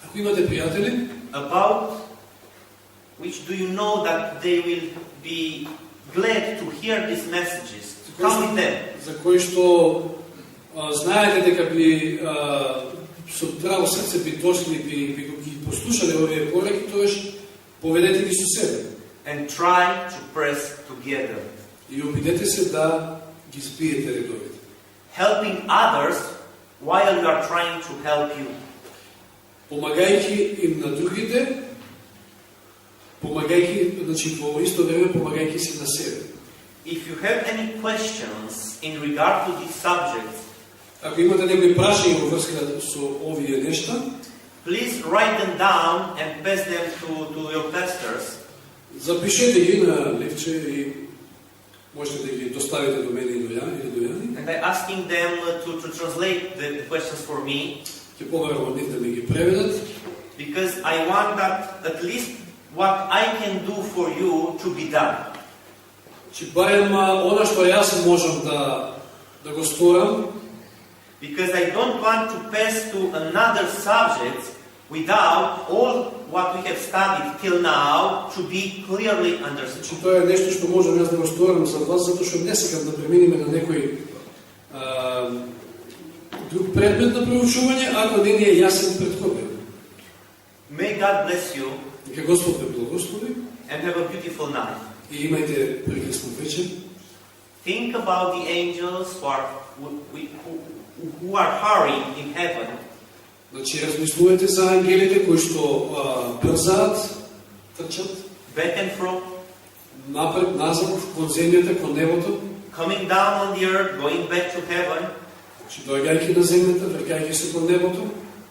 Ако имате пријатели, about which do you know that they will be glad to hear these messages, come with them. за кои што знаете дека би со драго срце би дошли, би ги послушале овие пораки, тоаш поведете ги со себе. And try to press together. И обидете се да ги спиете редовите. Helping others while you are trying to help you. Помагајќи им на другите, помагајќи, значи во исто време помагајќи си на себе. If you have any questions in regard to these subjects, Ако имате некои прашања во врска со овие нешта, please write them down and pass them to your pastors. запишете ги на ливче и можете да ги доставите до мене или до Јани. And I'm asking them to translate the questions for me, Ќе побарам од нив да ми ги преведат, because I want that at least what I can do for you to be done. че барем она што јас можам да го сторам, Because I don't want to pass to another subject without all what we have studied till now to be clearly understood. че тоа е нешто што можам јас да го сторам за вас, затоа што не сакам да преминеме на некој друг предмет на проучување, ако не ни е јасен претходен. May God bless you Нека Господ ве благослови and have a beautiful night. и имајте прекрасна вечер. Think about the angels who are hurrying in heaven. Значи, размислувате за ангелите кои што брзаат, трчат, Back and fro, напред, назад, кон земјата, кон небото, coming down on the earth, going back to heaven, значи, доаѓајќи на земјата, враќајќи се кон небото,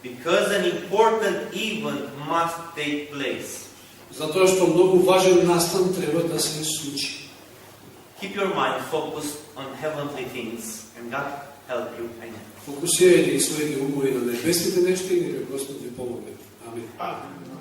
because an important event must take place. затоа што многу важен настан треба да се случи. Keep your mind focused on heavenly things, and God help you. Amen. Фокусирајте своите умови на небесните нешта и нека Господ ви помогне. Амин. Амин.